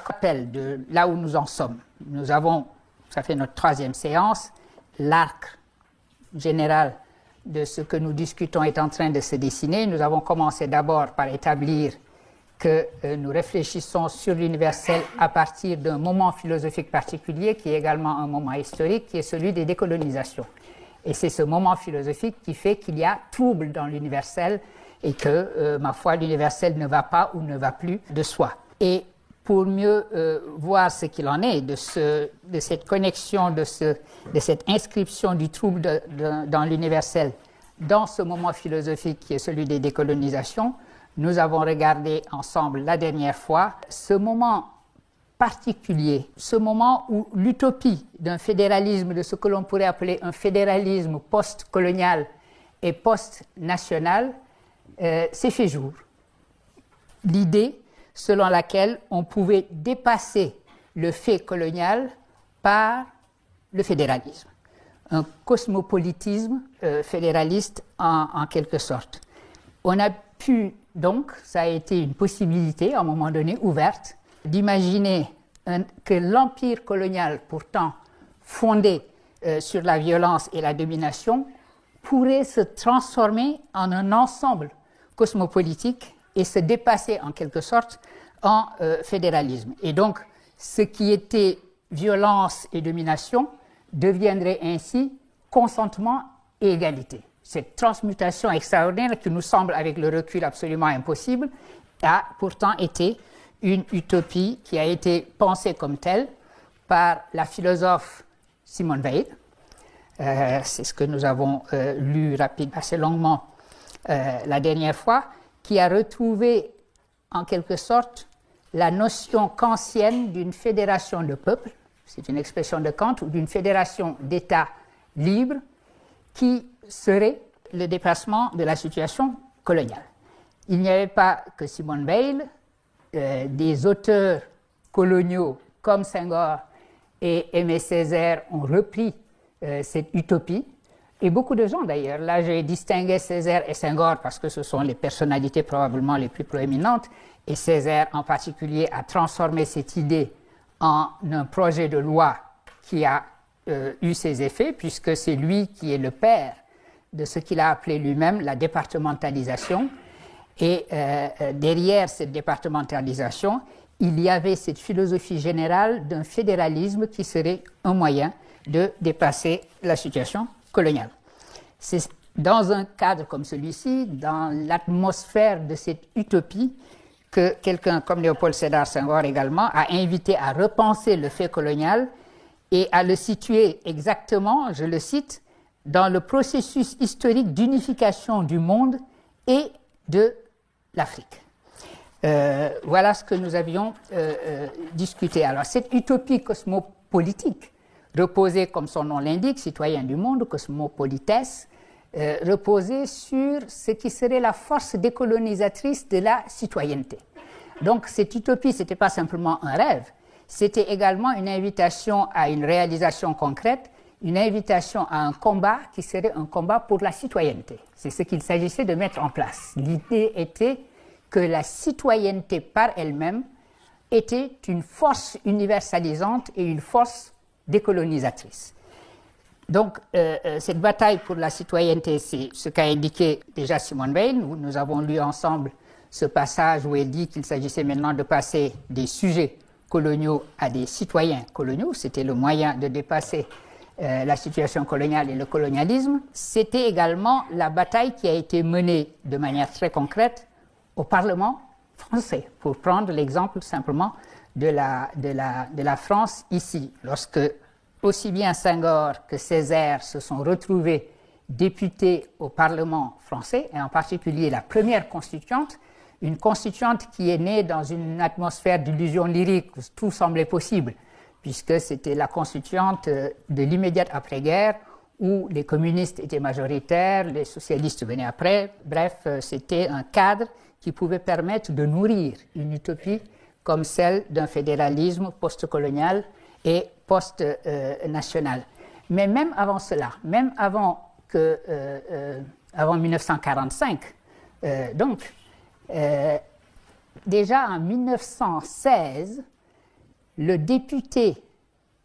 Rappel de là où nous en sommes. Nous avons, ça fait notre troisième séance, l'arc général de ce que nous discutons est en train de se dessiner. Nous avons commencé d'abord par établir que nous réfléchissons sur l'universel à partir d'un moment philosophique particulier qui est également un moment historique, qui est celui des décolonisations. Et c'est ce moment philosophique qui fait qu'il y a trouble dans l'universel et que, ma foi, l'universel ne va pas ou ne va plus de soi. Et pour mieux voir ce qu'il en est de cette connexion, de cette inscription du trouble dans l'universel, dans ce moment philosophique qui est celui des décolonisations, nous avons regardé ensemble la dernière fois ce moment particulier, ce moment où l'utopie d'un fédéralisme, de ce que l'on pourrait appeler un fédéralisme post-colonial et post-national, s'est fait jour. L'idée selon laquelle on pouvait dépasser le fait colonial par le fédéralisme. Un cosmopolitisme fédéraliste en quelque sorte. On a pu donc, ça a été une possibilité à un moment donné ouverte, d'imaginer que l'empire colonial, pourtant fondé sur la violence et la domination, pourrait se transformer en un ensemble cosmopolitique et se dépasser en quelque sorte en fédéralisme. Et donc, ce qui était violence et domination deviendrait ainsi consentement et égalité. Cette transmutation extraordinaire qui nous semble avec le recul absolument impossible a pourtant été une utopie qui a été pensée comme telle par la philosophe Simone Weil. C'est ce que nous avons lu assez longuement la dernière fois, qui a retrouvé en quelque sorte la notion kantienne d'une fédération de peuples, c'est une expression de Kant, ou d'une fédération d'États libres qui serait le dépassement de la situation coloniale. Il n'y avait pas que Simone Weil, des auteurs coloniaux comme Senghor et Aimé Césaire ont repris cette utopie. Et beaucoup de gens d'ailleurs, là j'ai distingué Césaire et Senghor parce que ce sont les personnalités probablement les plus proéminentes, et Césaire en particulier a transformé cette idée en un projet de loi qui a eu ses effets, puisque c'est lui qui est le père de ce qu'il a appelé lui-même la départementalisation. Et derrière cette départementalisation, il y avait cette philosophie générale d'un fédéralisme qui serait un moyen de dépasser la situation coloniale. C'est dans un cadre comme celui-ci, dans l'atmosphère de cette utopie, que quelqu'un comme Léopold Sédar Senghor également a invité à repenser le fait colonial et à le situer exactement, je le cite, dans le processus historique d'unification du monde et de l'Afrique. Voilà ce que nous avions discuté. Alors, cette utopie cosmopolitique reposait, comme son nom l'indique, citoyen du monde, cosmopolites, reposait sur ce qui serait la force décolonisatrice de la citoyenneté. Donc, cette utopie, ce n'était pas simplement un rêve, c'était également une invitation à une réalisation concrète, une invitation à un combat qui serait un combat pour la citoyenneté. C'est ce qu'il s'agissait de mettre en place. L'idée était que la citoyenneté par elle-même était une force universalisante et une force décolonisatrice. Donc, cette bataille pour la citoyenneté, c'est ce qu'a indiqué déjà Simone Weil. Nous avons lu ensemble ce passage où elle dit qu'il s'agissait maintenant de passer des sujets coloniaux à des citoyens coloniaux. C'était le moyen de dépasser la situation coloniale et le colonialisme. C'était également la bataille qui a été menée de manière très concrète au Parlement français, pour prendre l'exemple simplement de la France ici, lorsque aussi bien Senghor que Césaire se sont retrouvés députés au Parlement français, et en particulier la première constituante, une constituante qui est née dans une atmosphère d'illusion lyrique où tout semblait possible, puisque c'était la constituante de l'immédiate après-guerre, où les communistes étaient majoritaires, les socialistes venaient après. Bref, c'était un cadre qui pouvait permettre de nourrir une utopie comme celle d'un fédéralisme post-colonial et post-national. Mais même avant cela, même avant 1945, déjà en 1916, le député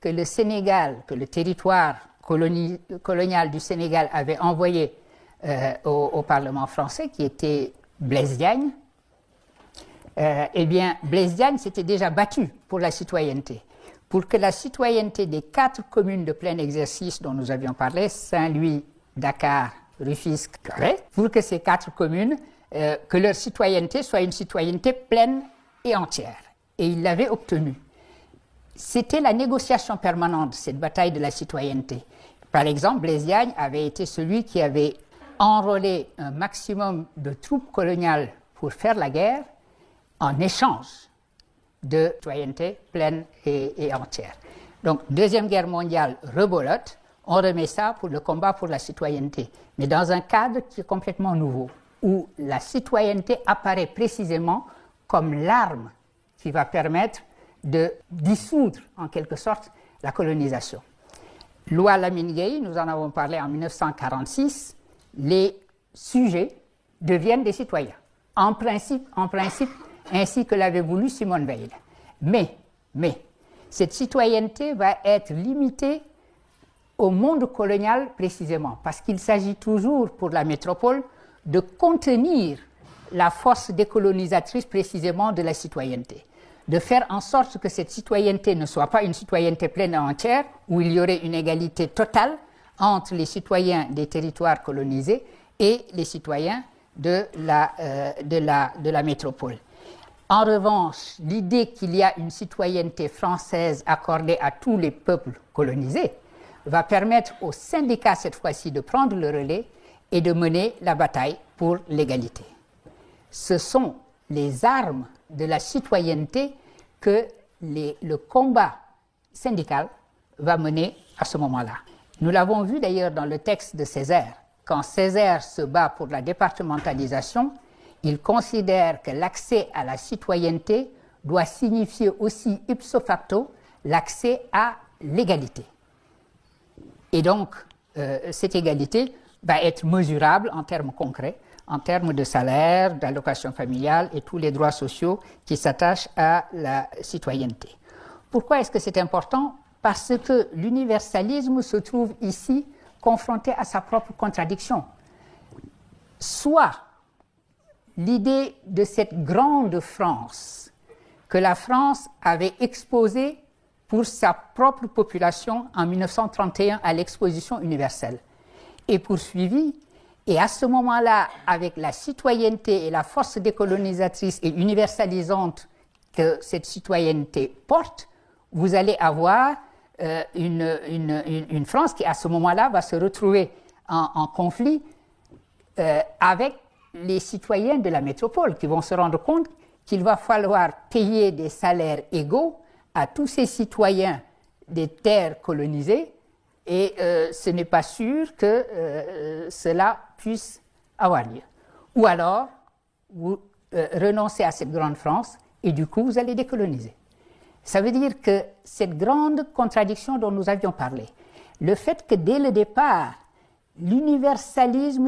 que le Sénégal, que le territoire colonial du Sénégal avait envoyé au Parlement français, qui était Blaise Diagne, eh bien, Blaise Diagne s'était déjà battu pour la citoyenneté. Pour que la citoyenneté des 4 communes de plein exercice dont nous avions parlé, Saint-Louis, Dakar, Rufisque, Calais, pour que ces 4 communes, que leur citoyenneté soit une citoyenneté pleine et entière. Et il l'avait obtenu. C'était la négociation permanente, cette bataille de la citoyenneté. Par exemple, Blaise Diagne avait été celui qui avait enrôlé un maximum de troupes coloniales pour faire la guerre en échange de citoyenneté pleine et entière. Donc, Deuxième Guerre mondiale rebolote, on remet ça pour le combat pour la citoyenneté, mais dans un cadre qui est complètement nouveau, où la citoyenneté apparaît précisément comme l'arme qui va permettre de dissoudre, en quelque sorte, la colonisation. Loi Lamine-Gueye, nous en avons parlé en 1946, les sujets deviennent des citoyens. En principe, ainsi que l'avait voulu Simone Veil. Mais, cette citoyenneté va être limitée au monde colonial précisément, parce qu'il s'agit toujours pour la métropole de contenir la force décolonisatrice précisément de la citoyenneté, de faire en sorte que cette citoyenneté ne soit pas une citoyenneté pleine et entière, où il y aurait une égalité totale entre les citoyens des territoires colonisés et les citoyens de la métropole. En revanche, l'idée qu'il y a une citoyenneté française accordée à tous les peuples colonisés va permettre aux syndicats, cette fois-ci, de prendre le relais et de mener la bataille pour l'égalité. Ce sont les armes de la citoyenneté que le combat syndical va mener à ce moment-là. Nous l'avons vu d'ailleurs dans le texte de Césaire. Quand Césaire se bat pour la départementalisation, il considère que l'accès à la citoyenneté doit signifier aussi ipso facto l'accès à l'égalité. Et donc, cette égalité va être mesurable en termes concrets, en termes de salaire, d'allocation familiale et tous les droits sociaux qui s'attachent à la citoyenneté. Pourquoi est-ce que c'est important? Parce que l'universalisme se trouve ici confronté à sa propre contradiction. Soit l'idée de cette grande France que la France avait exposée pour sa propre population en 1931 à l'exposition universelle est poursuivie, et à ce moment-là, avec la citoyenneté et la force décolonisatrice et universalisante que cette citoyenneté porte, vous allez avoir une France qui, à ce moment-là, va se retrouver en conflit avec les citoyens de la métropole, qui vont se rendre compte qu'il va falloir payer des salaires égaux à tous ces citoyens des terres colonisées, et ce n'est pas sûr que cela puisse avoir lieu. Ou alors, vous renoncez à cette grande France, et du coup, vous allez décoloniser. Ça veut dire que cette grande contradiction dont nous avions parlé, le fait que dès le départ, l'universalisme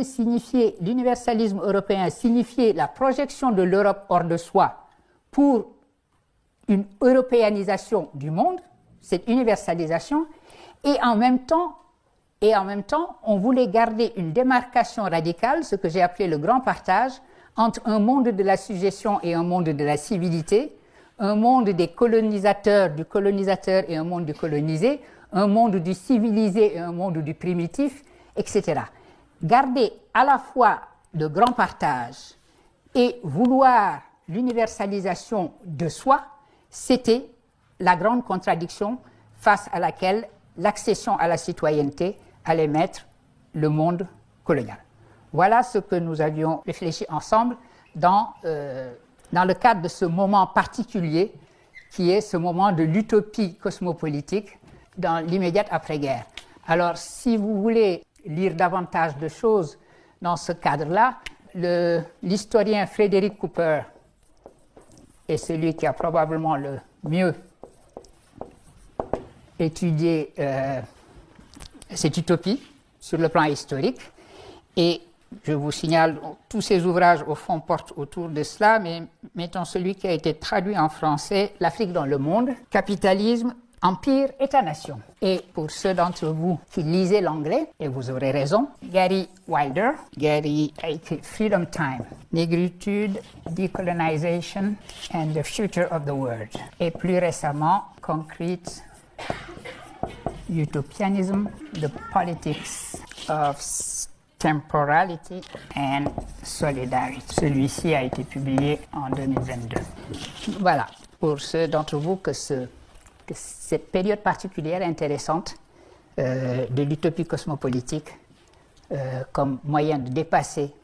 européen signifiait la projection de l'Europe hors de soi pour une européanisation du monde, cette universalisation, et en même temps, on voulait garder une démarcation radicale, ce que j'ai appelé le grand partage, entre un monde de la sujétion et un monde de la civilité, un monde des colonisateurs, du colonisateur et un monde du colonisé, un monde du civilisé et un monde du primitif, etc. Garder à la fois le grand partage et vouloir l'universalisation de soi, c'était la grande contradiction face à laquelle l'accession à la citoyenneté allait mettre le monde colonial. Voilà ce que nous avions réfléchi ensemble dans le cadre de ce moment particulier qui est ce moment de l'utopie cosmopolitique dans l'immédiate après-guerre. Alors, si vous voulez lire davantage de choses dans ce cadre-là, l'historien Frédéric Cooper est celui qui a probablement le mieux étudié cette utopie sur le plan historique, et Je vous signale, tous ces ouvrages, au fond, portent autour de cela, mais mettons celui qui a été traduit en français, L'Afrique dans le monde, Capitalisme, Empire, État-nation. Et pour ceux d'entre vous qui lisez l'anglais, et vous aurez raison, Gary Wilder, Gary a écrit Freedom Time, Négritude, Decolonization and the Future of the World. Et plus récemment, Concrete Utopianism, The Politics of Temporality and Solidarity. Celui-ci a été publié en 2022. Voilà, pour ceux d'entre vous que cette période particulière intéressante de l'utopie cosmopolitique comme moyen de dépasser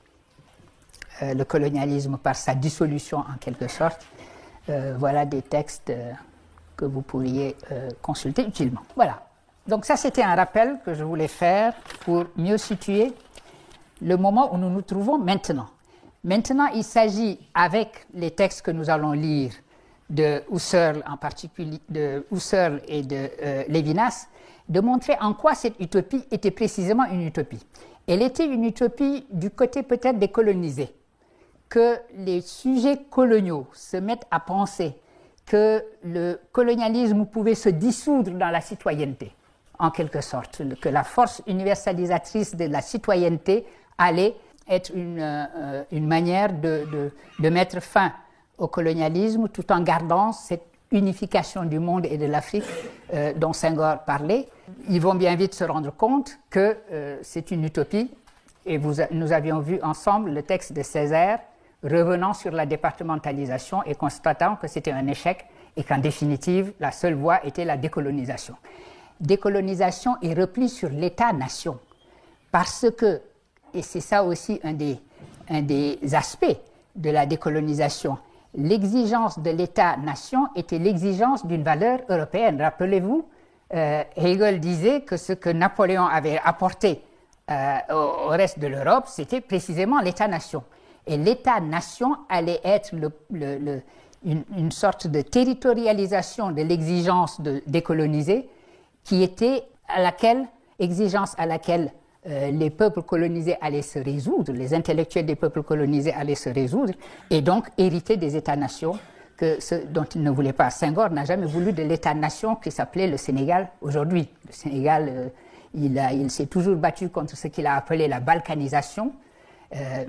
le colonialisme par sa dissolution en quelque sorte, voilà des textes que vous pourriez consulter utilement. Voilà. Donc ça, c'était un rappel que je voulais faire pour mieux situer le moment où nous nous trouvons maintenant. Maintenant, il s'agit, avec les textes que nous allons lire, de Husserl en particulier, de Husserl et de Lévinas, de montrer en quoi cette utopie était précisément une utopie. Elle était une utopie du côté peut-être des colonisés, que les sujets coloniaux se mettent à penser que le colonialisme pouvait se dissoudre dans la citoyenneté, en quelque sorte, que la force universalisatrice de la citoyenneté allait être une manière de mettre fin au colonialisme tout en gardant cette unification du monde et de l'Afrique dont Senghor parlait. Ils vont bien vite se rendre compte que c'est une utopie et nous avions vu ensemble le texte de Césaire revenant sur la départementalisation et constatant que c'était un échec et qu'en définitive la seule voie était la décolonisation. Décolonisation et repli sur l'État-nation parce que, et c'est ça aussi un des aspects de la décolonisation, l'exigence de l'État-nation était l'exigence d'une valeur européenne. Rappelez-vous, Hegel disait que ce que Napoléon avait apporté au reste de l'Europe, c'était précisément l'État-nation. Et l'État-nation allait être une sorte de territorialisation de l'exigence de décoloniser, qui était exigence à laquelle les peuples colonisés allaient se résoudre, les intellectuels des peuples colonisés allaient se résoudre, et donc hériter des États-nations dont ils ne voulaient pas. Senghor n'a jamais voulu de l'État-nation qui s'appelait le Sénégal aujourd'hui. Le Sénégal, il s'est toujours battu contre ce qu'il a appelé la balkanisation,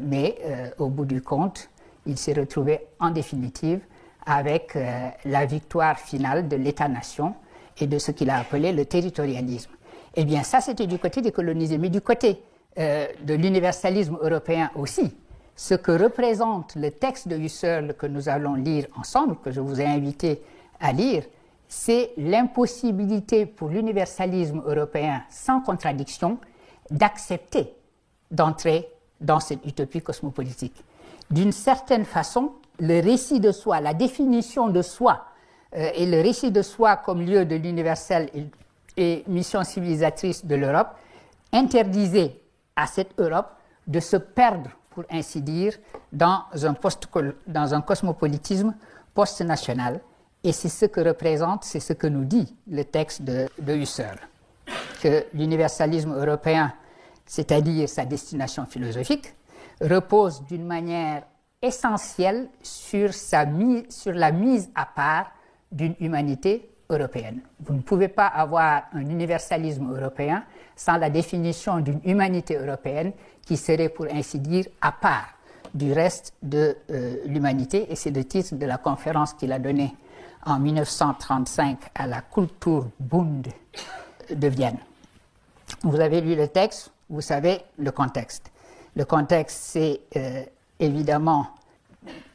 mais au bout du compte, il s'est retrouvé en définitive avec la victoire finale de l'État-nation et de ce qu'il a appelé le territorialisme. Eh bien, ça, c'était du côté des colonisés, mais du côté de l'universalisme européen aussi. Ce que représente le texte de Husserl que nous allons lire ensemble, que je vous ai invité à lire, c'est l'impossibilité pour l'universalisme européen sans contradiction d'accepter d'entrer dans cette utopie cosmopolitique. D'une certaine façon, le récit de soi, la définition de soi et le récit de soi comme lieu de l'universel et mission civilisatrice de l'Europe interdisait à cette Europe de se perdre, pour ainsi dire, dans un cosmopolitisme post-national. Et c'est ce que représente, c'est ce que nous dit le texte de Husserl, que l'universalisme européen, c'est-à-dire sa destination philosophique, repose d'une manière essentielle sur la mise à part d'une humanité européenne. Vous ne pouvez pas avoir un universalisme européen sans la définition d'une humanité européenne qui serait, pour ainsi dire, à part du reste de l'humanité. Et c'est le titre de la conférence qu'il a donnée en 1935 à la Kulturbund de Vienne. Vous avez lu le texte, vous savez le contexte. Le contexte, c'est évidemment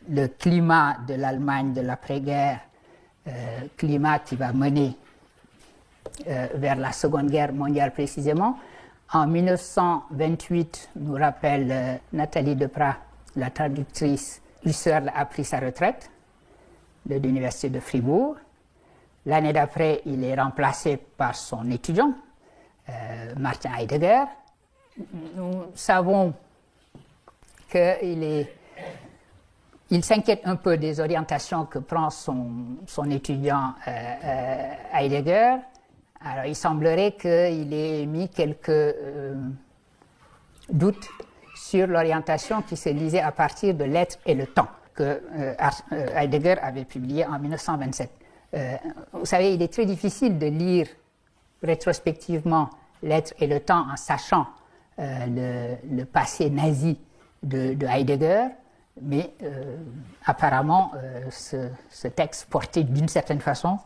le climat de l'Allemagne de l'après-guerre, climat qui va mener vers la Seconde Guerre mondiale précisément. En 1928, nous rappelle Nathalie Deprat, la traductrice, Husserl a pris sa retraite de l'université de Fribourg. L'année d'après, il est remplacé par son étudiant, Martin Heidegger. Nous savons qu'il s'inquiète un peu des orientations que prend son étudiant Heidegger. Alors, il semblerait qu'il ait mis quelques doutes sur l'orientation qui se lisait à partir de l'être et le temps, que Heidegger avait publié en 1927. Vous savez, il est très difficile de lire rétrospectivement l'être et le temps en sachant le passé nazi de Heidegger, mais apparemment ce texte portait d'une certaine façon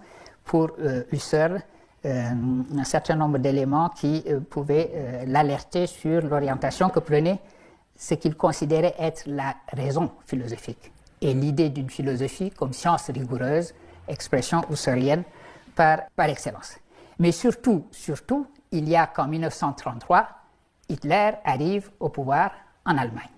pour Husserl un certain nombre d'éléments qui pouvaient l'alerter sur l'orientation que prenait ce qu'il considérait être la raison philosophique et l'idée d'une philosophie comme science rigoureuse, expression husserlienne par excellence. Mais surtout, il y a qu'en 1933, Hitler arrive au pouvoir en Allemagne.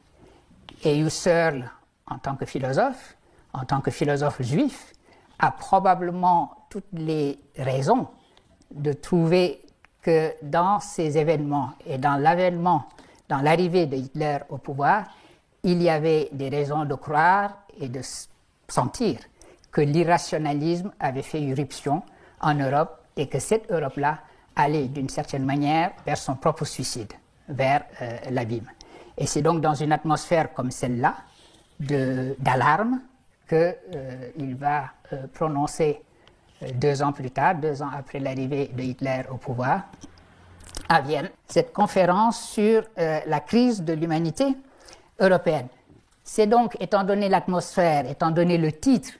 Et Husserl, en tant que philosophe juif, a probablement toutes les raisons de trouver que dans ces événements et dans l'arrivée de Hitler au pouvoir, il y avait des raisons de croire et de sentir que l'irrationalisme avait fait irruption en Europe et que cette Europe-là allait d'une certaine manière vers son propre suicide, vers l'abîme. Et c'est donc dans une atmosphère comme celle-là, d'alarme, qu'il va prononcer 2 ans plus tard, 2 ans après l'arrivée de Hitler au pouvoir, à Vienne, cette conférence sur la crise de l'humanité européenne. C'est donc, étant donné l'atmosphère, étant donné le titre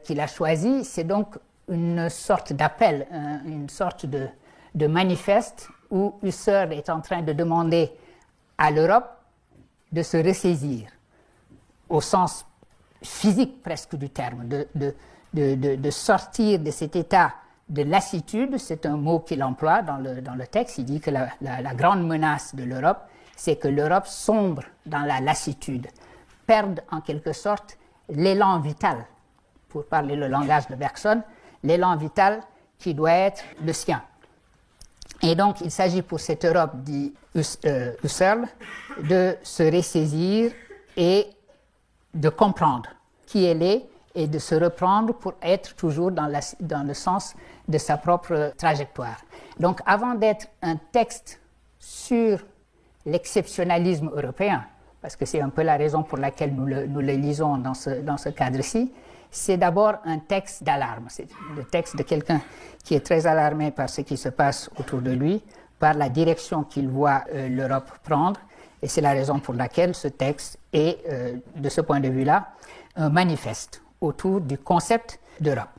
qu'il a choisi, c'est donc une sorte d'appel, une sorte de manifeste où Husserl est en train de demander à l'Europe de se ressaisir, au sens physique presque du terme, de sortir de cet état de lassitude. C'est un mot qu'il emploie dans le texte. Il dit que la grande menace de l'Europe, c'est que l'Europe sombre dans la lassitude, perde en quelque sorte l'élan vital, pour parler le langage de Bergson, l'élan vital qui doit être le sien. Et donc, il s'agit pour cette Europe, dit Husserl, de se ressaisir et de comprendre qui elle est et de se reprendre pour être toujours dans le sens de sa propre trajectoire. Donc, avant d'être un texte sur l'exceptionnalisme européen, parce que c'est un peu la raison pour laquelle nous le lisons dans ce cadre-ci, c'est d'abord un texte d'alarme. C'est le texte de quelqu'un qui est très alarmé par ce qui se passe autour de lui, par la direction qu'il voit l'Europe prendre, et c'est la raison pour laquelle ce texte est, de ce point de vue-là, un manifeste autour du concept d'Europe.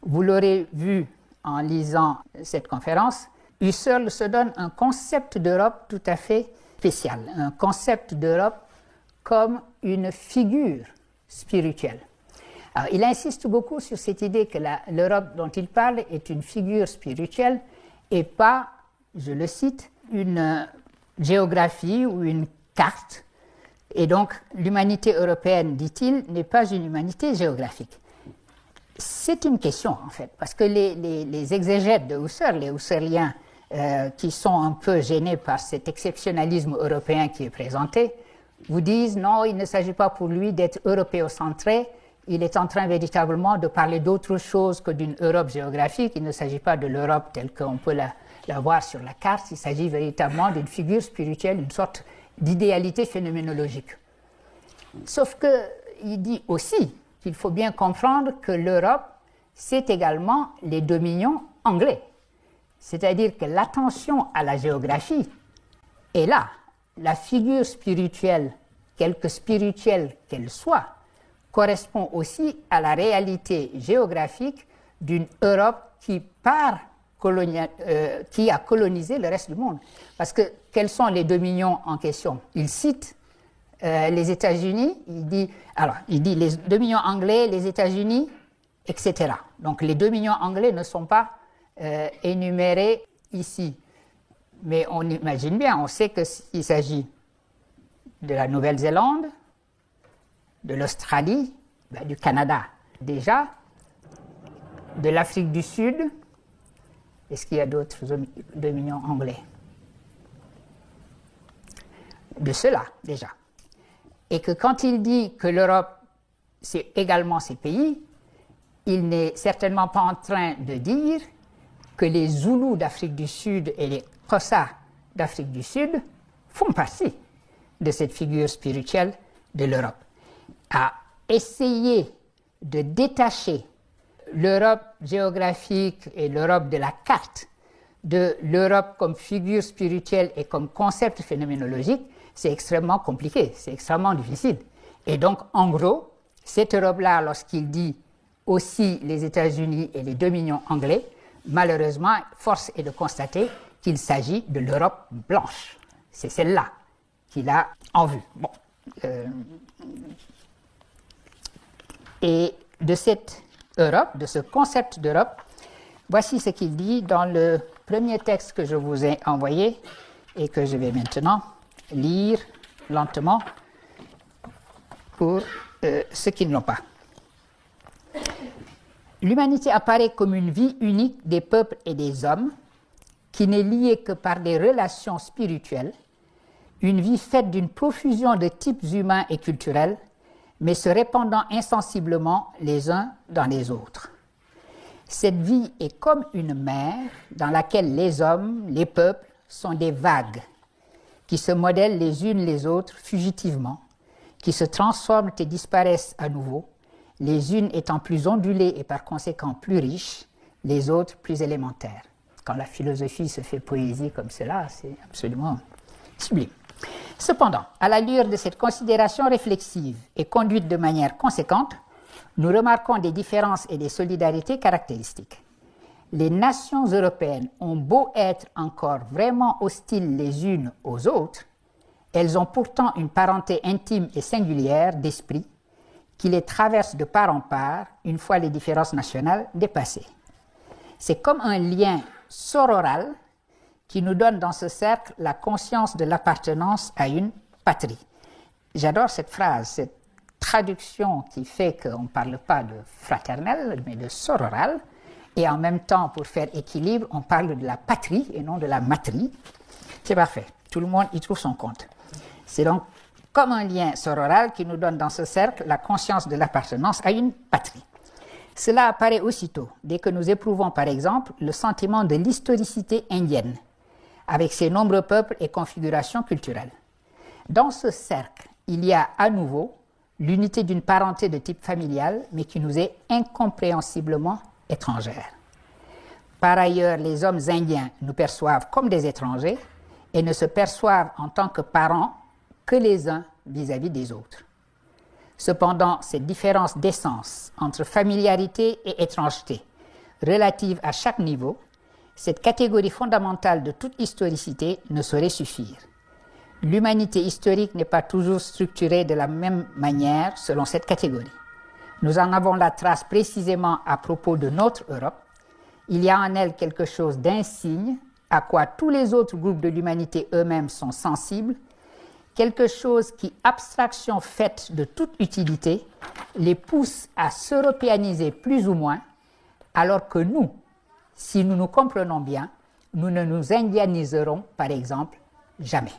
Vous l'aurez vu en lisant cette conférence, Husserl se donne un concept d'Europe tout à fait spécial, un concept d'Europe comme une figure spirituelle. Alors, il insiste beaucoup sur cette idée que l'Europe dont il parle est une figure spirituelle et pas, je le cite, une géographie ou une carte. Et donc, l'humanité européenne, dit-il, n'est pas une humanité géographique. C'est une question, en fait, parce que les exégètes de Husserl, les husserliens, qui sont un peu gênés par cet exceptionnalisme européen qui est présenté, vous disent non, il ne s'agit pas pour lui d'être européocentré, il est en train véritablement de parler d'autre chose que d'une Europe géographique. Il ne s'agit pas de l'Europe telle qu'on peut la voir sur la carte, il s'agit véritablement d'une figure spirituelle, une sorte d'idéalité phénoménologique. Sauf qu'il dit aussi qu'il faut bien comprendre que l'Europe, c'est également les dominions anglais. C'est-à-dire que l'attention à la géographie est là. La figure spirituelle, quelque spirituelle qu'elle soit, correspond aussi à la réalité géographique d'une Europe qui a colonisé le reste du monde. Parce que quels sont les dominions en question? Il cite les États-Unis, il dit les dominions anglais, les États-Unis, etc. Donc les dominions anglais ne sont pas énumérés ici. Mais on imagine bien, on sait qu'il s'agit de la Nouvelle-Zélande, de l'Australie, du Canada déjà, de l'Afrique du Sud. Est-ce qu'il y a d'autres dominions anglais? De cela déjà. Et que quand il dit que l'Europe, c'est également ces pays, il n'est certainement pas en train de dire que les Zoulous d'Afrique du Sud et les Xhosa d'Afrique du Sud font partie de cette figure spirituelle de l'Europe, à essayer de détacher l'Europe géographique et l'Europe de la carte de l'Europe comme figure spirituelle et comme concept phénoménologique, c'est extrêmement compliqué, c'est extrêmement difficile. Et donc, en gros, cette Europe-là, lorsqu'il dit aussi les États-Unis et les dominions anglais, malheureusement, force est de constater qu'il s'agit de l'Europe blanche. C'est celle-là qu'il a en vue. Bon. Et de cette Europe, de ce concept d'Europe, voici ce qu'il dit dans le premier texte que je vous ai envoyé et que je vais maintenant lire lentement pour ceux qui ne l'ont pas. L'humanité apparaît comme une vie unique des peuples et des hommes qui n'est liée que par des relations spirituelles, une vie faite d'une profusion de types humains et culturels, mais se répandant insensiblement les uns dans les autres. Cette vie est comme une mer dans laquelle les hommes, les peuples, sont des vagues qui se modèlent les unes les autres fugitivement, qui se transforment et disparaissent à nouveau, les unes étant plus ondulées et par conséquent plus riches, les autres plus élémentaires. Quand la philosophie se fait poésie comme cela, c'est absolument sublime. Cependant, à l'allure de cette considération réflexive et conduite de manière conséquente, nous remarquons des différences et des solidarités caractéristiques. Les nations européennes ont beau être encore vraiment hostiles les unes aux autres, elles ont pourtant une parenté intime et singulière d'esprit qui les traverse de part en part une fois les différences nationales dépassées. C'est comme un lien sororal qui nous donne dans ce cercle la conscience de l'appartenance à une patrie. J'adore cette phrase, cette traduction qui fait qu'on ne parle pas de fraternel, mais de sororal, et en même temps, pour faire équilibre, on parle de la patrie et non de la matrie. C'est parfait, tout le monde y trouve son compte. C'est donc comme un lien sororal qui nous donne dans ce cercle la conscience de l'appartenance à une patrie. Cela apparaît aussitôt dès que nous éprouvons par exemple le sentiment de l'historicité indienne, avec ses nombreux peuples et configurations culturelles. Dans ce cercle, il y a à nouveau l'unité d'une parenté de type familial, mais qui nous est incompréhensiblement étrangère. Par ailleurs, les hommes indiens nous perçoivent comme des étrangers et ne se perçoivent en tant que parents que les uns vis-à-vis des autres. Cependant, cette différence d'essence entre familiarité et étrangeté, relative à chaque niveau, cette catégorie fondamentale de toute historicité ne saurait suffire. L'humanité historique n'est pas toujours structurée de la même manière selon cette catégorie. Nous en avons la trace précisément à propos de notre Europe. Il y a en elle quelque chose d'insigne à quoi tous les autres groupes de l'humanité eux-mêmes sont sensibles, quelque chose qui, abstraction faite de toute utilité, les pousse à s'européaniser plus ou moins, alors que nous, si nous nous comprenons bien, nous ne nous indianiserons, par exemple, jamais.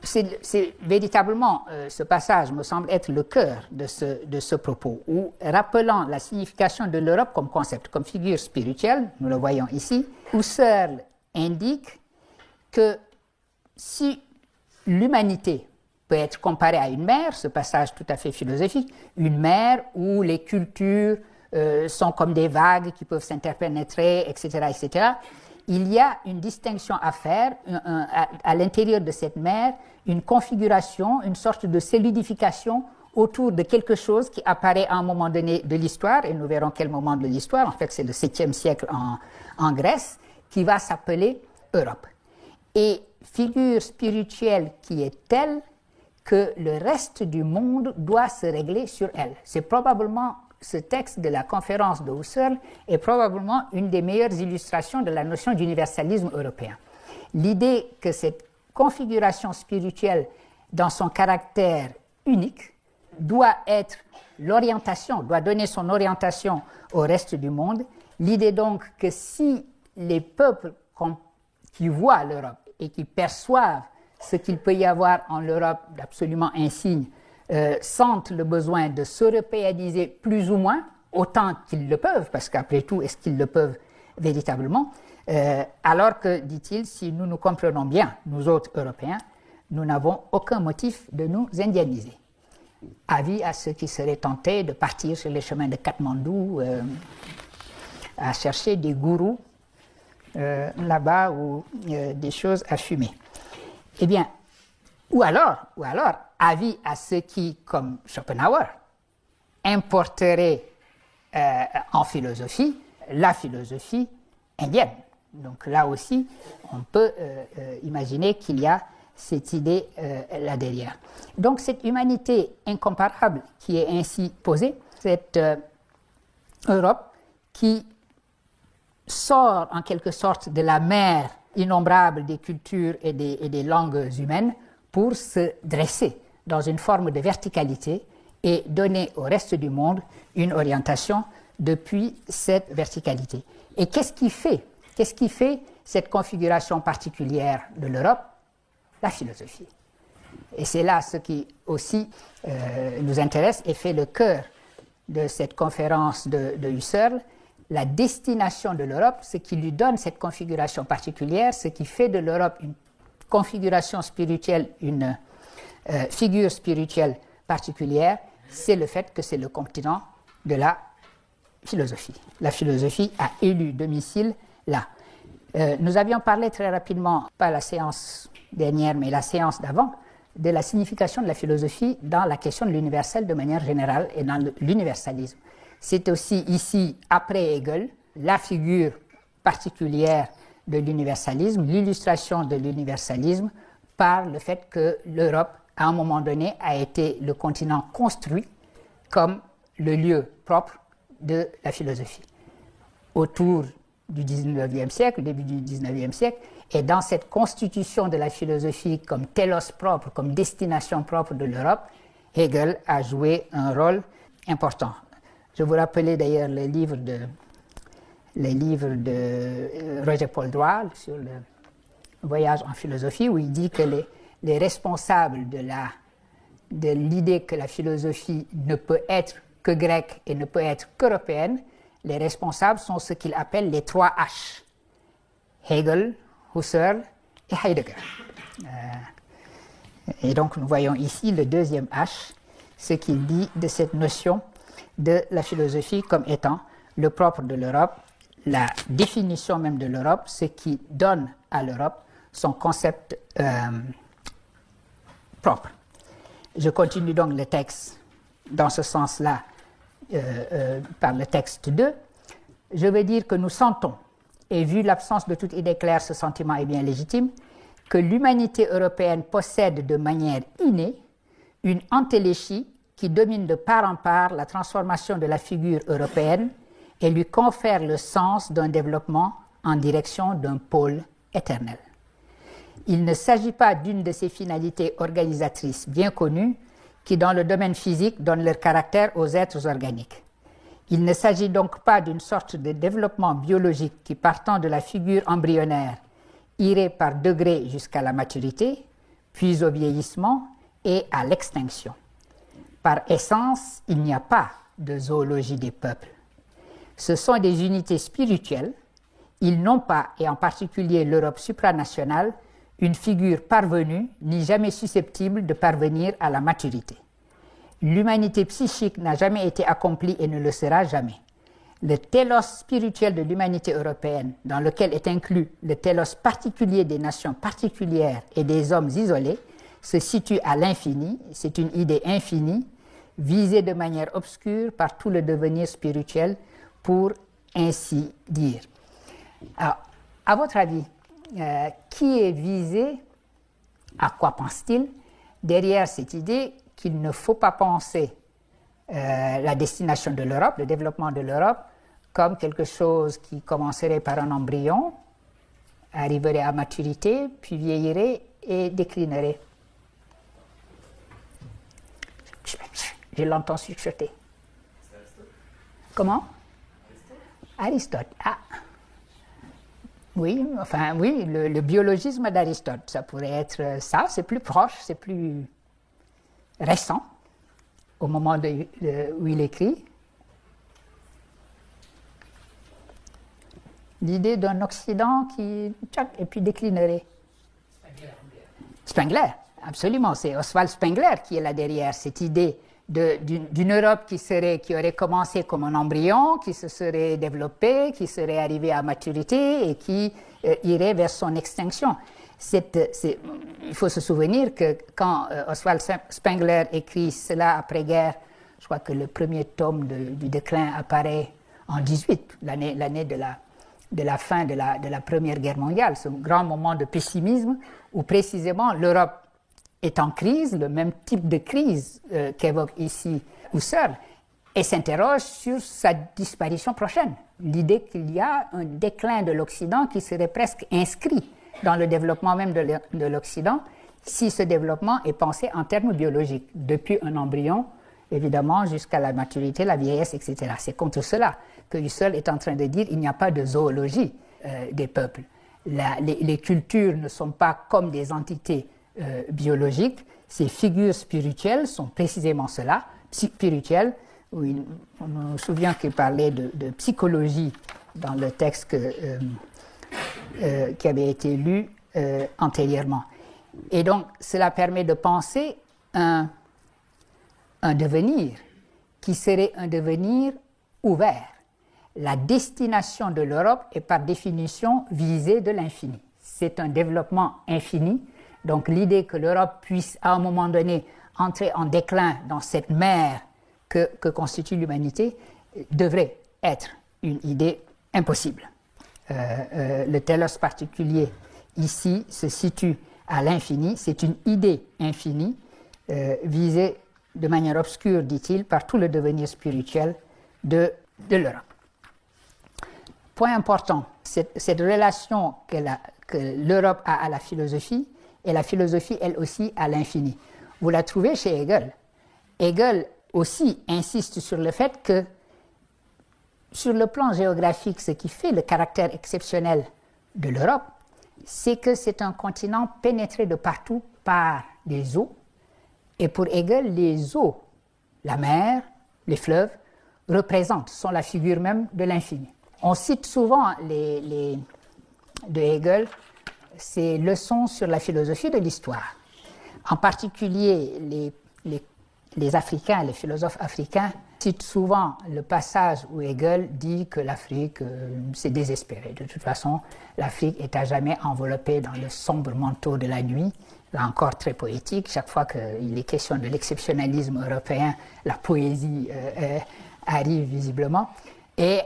C'est véritablement, ce passage me semble être le cœur de ce propos, où, rappelant la signification de l'Europe comme concept, comme figure spirituelle, nous le voyons ici, Husserl indique que si l'humanité peut être comparée à une mer, ce passage tout à fait philosophique, une mer où les cultures sont comme des vagues qui peuvent s'interpénétrer, etc., etc., il y a une distinction à faire à l'intérieur de cette mer, une configuration, une sorte de solidification autour de quelque chose qui apparaît à un moment donné de l'histoire, et nous verrons quel moment de l'histoire, en fait c'est le 7e siècle en Grèce, qui va s'appeler Europe. Et figure spirituelle qui est telle que le reste du monde doit se régler sur elle. C'est probablement, ce texte de la conférence de Husserl est probablement une des meilleures illustrations de la notion d'universalisme européen. L'idée que cette configuration spirituelle, dans son caractère unique, doit être l'orientation, doit donner son orientation au reste du monde. L'idée donc que si les peuples qui voient l'Europe et qui perçoivent ce qu'il peut y avoir en Europe d'absolument insigne, sentent le besoin de s'européaniser plus ou moins, autant qu'ils le peuvent, parce qu'après tout, est-ce qu'ils le peuvent véritablement, alors que, dit-il, si nous nous comprenons bien, nous autres Européens, nous n'avons aucun motif de nous indianiser. Avis à ceux qui seraient tentés de partir sur les chemins de Katmandou à chercher des gourous là-bas ou des choses à fumer. Eh bien, ou alors, avis à ceux qui, comme Schopenhauer, importeraient en philosophie la philosophie indienne. Donc là aussi, on peut imaginer qu'il y a cette idée là derrière. Donc cette humanité incomparable qui est ainsi posée, cette Europe qui sort en quelque sorte de la mer innombrable des cultures et des langues humaines pour se dresser dans une forme de verticalité et donner au reste du monde une orientation depuis cette verticalité. Et qu'est-ce qui fait cette configuration particulière de l'Europe? La philosophie. Et c'est là ce qui aussi nous intéresse et fait le cœur de cette conférence de Husserl, la destination de l'Europe, ce qui lui donne cette configuration particulière, ce qui fait de l'Europe une configuration spirituelle, une figure spirituelle particulière, c'est le fait que c'est le continent de la philosophie. La philosophie a élu domicile là. Nous avions parlé très rapidement, pas la séance dernière, mais la séance d'avant, de la signification de la philosophie dans la question de l'universel de manière générale et dans l'universalisme. C'est aussi ici, après Hegel, la figure particulière de l'universalisme, l'illustration de l'universalisme par le fait que l'Europe, à un moment donné, a été le continent construit comme le lieu propre de la philosophie. Autour du XIXe siècle, début du XIXe siècle, et dans cette constitution de la philosophie comme télos propre, comme destination propre de l'Europe, Hegel a joué un rôle important. Je vous rappelais d'ailleurs les livres de Roger Paul Droual sur le voyage en philosophie, où il dit que les responsables de l'idée que la philosophie ne peut être que grecque et ne peut être qu'européenne, les responsables sont ce qu'il appelle les 3 H. Hegel, Husserl et Heidegger. Et donc nous voyons ici le deuxième H, ce qu'il dit de cette notion de la philosophie comme étant le propre de l'Europe, la définition même de l'Europe, ce qui donne à l'Europe son concept propre. Je continue donc le texte dans ce sens-là par le texte 2. Je veux dire que nous sentons, et vu l'absence de toute idée claire, ce sentiment est bien légitime, que l'humanité européenne possède de manière innée une entéléchie qui domine de part en part la transformation de la figure européenne et lui confère le sens d'un développement en direction d'un pôle éternel. Il ne s'agit pas d'une de ces finalités organisatrices bien connues qui, dans le domaine physique, donnent leur caractère aux êtres organiques. Il ne s'agit donc pas d'une sorte de développement biologique qui, partant de la figure embryonnaire, irait par degrés jusqu'à la maturité, puis au vieillissement et à l'extinction. Par essence, il n'y a pas de zoologie des peuples. Ce sont des unités spirituelles. Ils n'ont pas, et en particulier l'Europe supranationale, une figure parvenue ni jamais susceptible de parvenir à la maturité. L'humanité psychique n'a jamais été accomplie et ne le sera jamais. Le télos spirituel de l'humanité européenne, dans lequel est inclus le télos particulier des nations particulières et des hommes isolés, se situe à l'infini. C'est une idée infinie, visée de manière obscure par tout le devenir spirituel, pour ainsi dire. Alors, à votre avis, qui est visé, à quoi pense-t-il, derrière cette idée qu'il ne faut pas penser la destination de l'Europe, le développement de l'Europe, comme quelque chose qui commencerait par un embryon, arriverait à maturité, puis vieillirait et déclinerait. Je l'entends chuchoter. Comment? Aristote. Ah. Oui, enfin, oui, le biologisme d'Aristote, ça pourrait être ça, c'est plus proche, c'est plus récent, au moment où il écrit. l'idée d'un Occident qui, tchac, et puis déclinerait. Spengler, absolument. C'est Oswald Spengler qui est là derrière cette idée d'une Europe qui aurait commencé comme un embryon, qui se serait développée, qui serait arrivée à maturité et qui irait vers son extinction. Il faut se souvenir que quand Oswald Spengler écrit cela après-guerre, je crois que le premier tome du déclin apparaît en 18, l'année de la fin de la Première Guerre mondiale, ce grand moment de pessimisme où précisément l'Europe est en crise, le même type de crise qu'évoque ici Husserl, et s'interroge sur sa disparition prochaine. L'idée qu'il y a un déclin de l'Occident qui serait presque inscrit dans le développement même de l'Occident, si ce développement est pensé en termes biologiques, depuis un embryon, évidemment, jusqu'à la maturité, la vieillesse, etc. C'est contre cela que Husserl est en train de dire qu'il n'y a pas de zoologie des peuples. Les cultures ne sont pas comme des entités biologiques. Ces figures spirituelles sont précisément cela, spirituelles. Oui, on me souvient qu'il parlait de psychologie dans le texte qui avait été lu antérieurement. Et donc, cela permet de penser un devenir qui serait un devenir ouvert. La destination de l'Europe est par définition visée de l'infini. C'est un développement infini. Donc l'idée que l'Europe puisse à un moment donné entrer en déclin dans cette mer que constitue l'humanité devrait être une idée impossible. Le télos particulier ici se situe à l'infini. C'est une idée infinie visée de manière obscure, dit-il, par tout le devenir spirituel de l'Europe. Point important, cette relation que l'Europe a à la philosophie, et la philosophie, elle aussi, à l'infini. Vous la trouvez chez Hegel. Hegel aussi insiste sur le fait que, sur le plan géographique, ce qui fait le caractère exceptionnel de l'Europe, c'est que c'est un continent pénétré de partout par des eaux. Et pour Hegel, les eaux, la mer, les fleuves, sont la figure même de l'infini. On cite souvent de Hegel ses leçons sur la philosophie de l'histoire. En particulier, les Africains, les philosophes africains, citent souvent le passage où Hegel dit que l'Afrique s'est désespérée. De toute façon, l'Afrique est à jamais enveloppée dans le sombre manteau de la nuit. Là encore très poétique. Chaque fois qu'il est question de l'exceptionnalisme européen, la poésie arrive visiblement. Et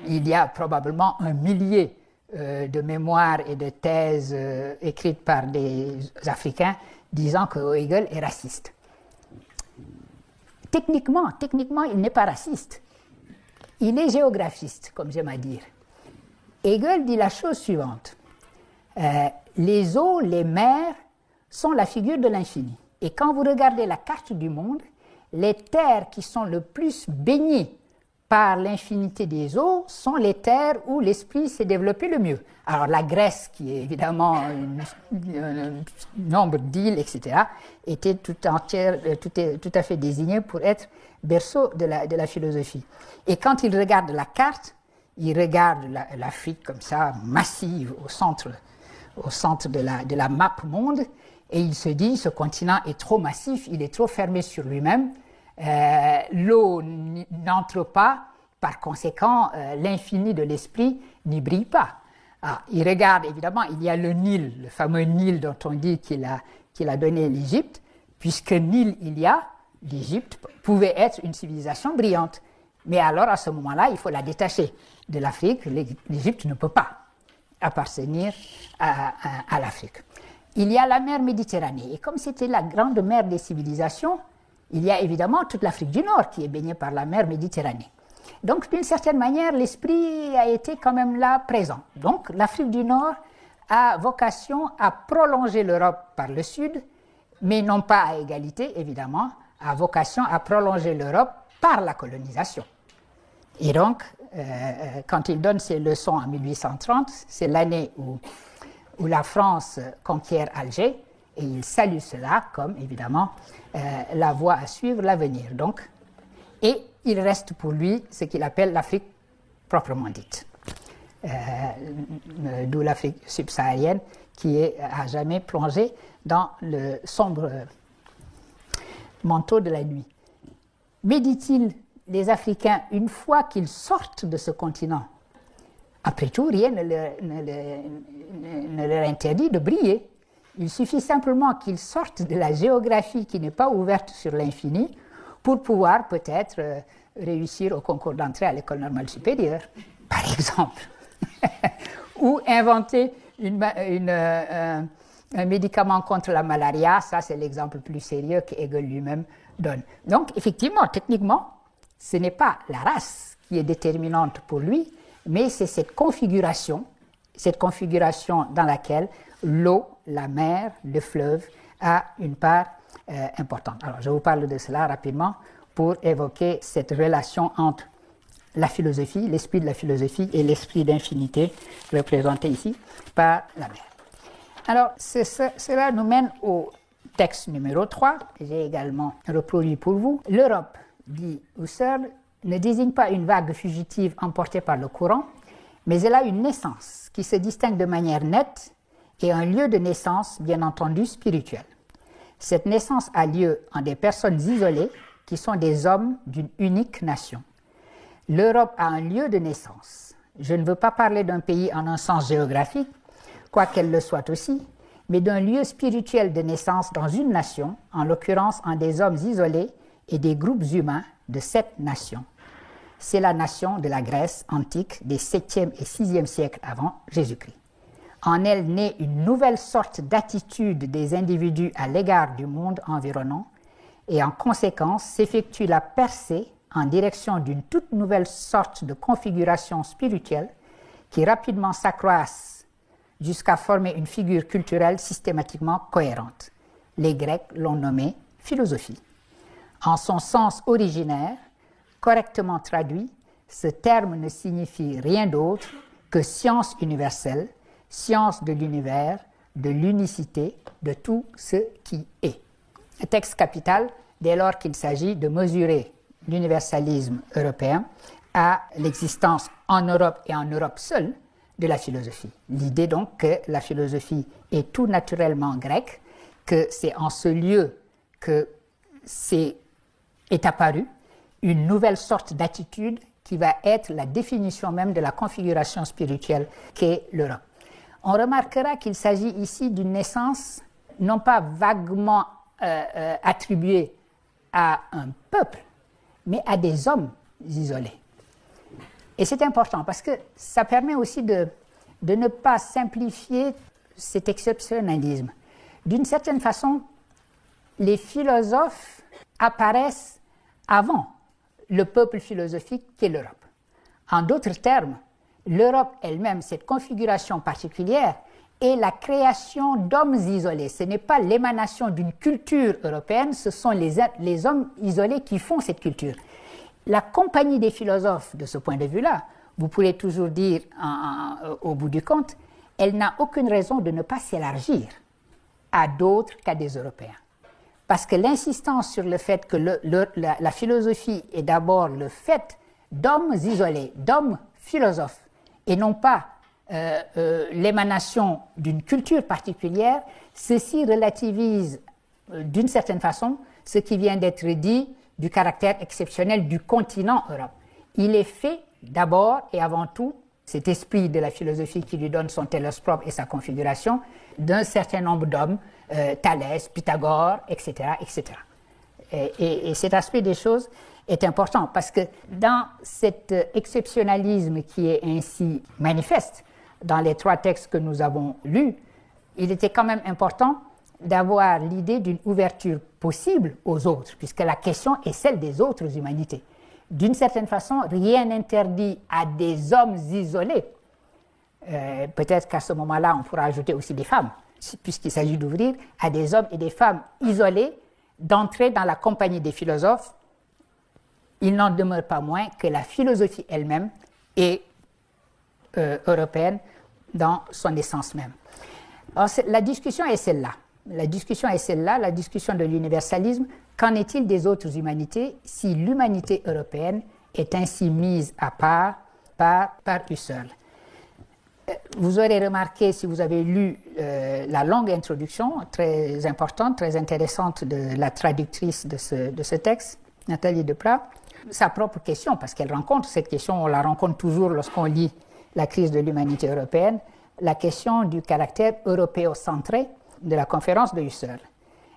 il y a probablement un millier de mémoires et de thèses écrites par des Africains disant que Hegel est raciste. Techniquement, il n'est pas raciste. Il est géographiste, comme j'aime à dire. Hegel dit la chose suivante. Les eaux, les mers sont la figure de l'infini. Et quand vous regardez la carte du monde, les terres qui sont le plus baignées par l'infinité des eaux sont les terres où l'esprit s'est développé le mieux. Alors la Grèce, qui est évidemment un nombre d'îles, etc., était tout à fait désignée pour être berceau de la philosophie. Et quand il regarde la carte, il regarde l'Afrique comme ça, massive, au centre de la map monde, et il se dit, ce continent est trop massif, il est trop fermé sur lui-même, l'eau n'entre pas, par conséquent, l'infini de l'esprit n'y brille pas. Alors, il regarde, évidemment, il y a le Nil, le fameux Nil dont on dit qu'il a donné l'Égypte, puisque Nil il y a, l'Égypte pouvait être une civilisation brillante. Mais alors, à ce moment-là, il faut la détacher de l'Afrique. L'Égypte ne peut pas appartenir à l'Afrique. Il y a la mer Méditerranée. Et comme c'était la grande mer des civilisations, il y a évidemment toute l'Afrique du Nord qui est baignée par la mer Méditerranée. Donc, d'une certaine manière, l'esprit a été quand même là présent. Donc, l'Afrique du Nord a vocation à prolonger l'Europe par le sud, mais non pas à égalité, évidemment, a vocation à prolonger l'Europe par la colonisation. Et donc, quand il donne ses leçons en 1830, c'est l'année où la France conquiert Alger, et il salue cela comme, évidemment, la voie à suivre, l'avenir. Donc, et il reste pour lui ce qu'il appelle l'Afrique proprement dite. d'où l'Afrique subsaharienne, qui est à jamais plongée dans le sombre manteau de la nuit. Mais, dit-il, les Africains, une fois qu'ils sortent de ce continent, après tout, rien ne leur interdit de briller. Il suffit simplement qu'ils sortent de la géographie qui n'est pas ouverte sur l'infini pour pouvoir peut-être réussir au concours d'entrée à l'école normale supérieure, par exemple. Ou inventer un médicament contre la malaria, ça c'est l'exemple plus sérieux que Hegel lui-même donne. Donc effectivement, techniquement, ce n'est pas la race qui est déterminante pour lui, mais c'est cette configuration dans laquelle l'eau, la mer, le fleuve a une part importante. Alors je vous parle de cela rapidement pour évoquer cette relation entre la philosophie, l'esprit de la philosophie et l'esprit d'infinité représenté ici par la mer. Alors, cela nous mène au texte numéro 3, que j'ai également reproduit pour vous. L'Europe, dit Husserl, ne désigne pas une vague fugitive emportée par le courant, mais elle a une naissance qui se distingue de manière nette et un lieu de naissance, bien entendu, spirituel. Cette naissance a lieu en des personnes isolées qui sont des hommes d'une unique nation. L'Europe a un lieu de naissance. Je ne veux pas parler d'un pays en un sens géographique, quoiqu'elle le soit aussi, mais d'un lieu spirituel de naissance dans une nation, en l'occurrence en des hommes isolés et des groupes humains de cette nation. C'est la nation de la Grèce antique des 7e et 6e siècles avant Jésus-Christ. En elle naît une nouvelle sorte d'attitude des individus à l'égard du monde environnant et en conséquence s'effectue la percée en direction d'une toute nouvelle sorte de configuration spirituelle qui rapidement s'accroisse jusqu'à former une figure culturelle systématiquement cohérente. Les Grecs l'ont nommée philosophie. En son sens originaire, correctement traduit, ce terme ne signifie rien d'autre que science universelle, science de l'univers, de l'unicité, de tout ce qui est. Un texte capital dès lors qu'il s'agit de mesurer l'universalisme européen à l'existence en Europe et en Europe seule de la philosophie. L'idée donc que la philosophie est tout naturellement grecque, que c'est en ce lieu que est apparue une nouvelle sorte d'attitude qui va être la définition même de la configuration spirituelle qu'est l'Europe. On remarquera qu'il s'agit ici d'une naissance non pas vaguement attribuée à un peuple, mais à des hommes isolés. Et c'est important parce que ça permet aussi de ne pas simplifier cet exceptionnalisme. D'une certaine façon, les philosophes apparaissent avant le peuple philosophique qu'est l'Europe. En d'autres termes, l'Europe elle-même, cette configuration particulière, est la création d'hommes isolés. Ce n'est pas l'émanation d'une culture européenne, ce sont les hommes isolés qui font cette culture. La compagnie des philosophes, de ce point de vue-là, vous pourrez toujours dire au bout du compte, elle n'a aucune raison de ne pas s'élargir à d'autres qu'à des Européens. Parce que l'insistance sur le fait que la philosophie est d'abord le fait d'hommes isolés, d'hommes philosophes, et non pas l'émanation d'une culture particulière, ceci relativise d'une certaine façon ce qui vient d'être dit du caractère exceptionnel du continent Europe. Il est fait d'abord et avant tout, cet esprit de la philosophie qui lui donne son télos propre et sa configuration, d'un certain nombre d'hommes, Thalès, Pythagore, etc. etc. Et cet aspect des choses est important parce que dans cet exceptionnalisme qui est ainsi manifeste dans les trois textes que nous avons lus, il était quand même important d'avoir l'idée d'une ouverture possible aux autres, puisque la question est celle des autres humanités. D'une certaine façon, rien n'interdit à des hommes isolés, peut-être qu'à ce moment-là, on pourra ajouter aussi des femmes, puisqu'il s'agit d'ouvrir à des hommes et des femmes isolés d'entrer dans la compagnie des philosophes. Il n'en demeure pas moins que la philosophie elle-même est européenne dans son essence même. Alors, la discussion est celle-là. La discussion de l'universalisme. Qu'en est-il des autres humanités si l'humanité européenne est ainsi mise à part par Husserl? Vous aurez remarqué, si vous avez lu la longue introduction, très importante, très intéressante de la traductrice de ce texte, Nathalie Deprat, sa propre question, parce qu'elle rencontre cette question, on la rencontre toujours lorsqu'on lit la crise de l'humanité européenne, la question du caractère européocentré de la conférence de Husserl.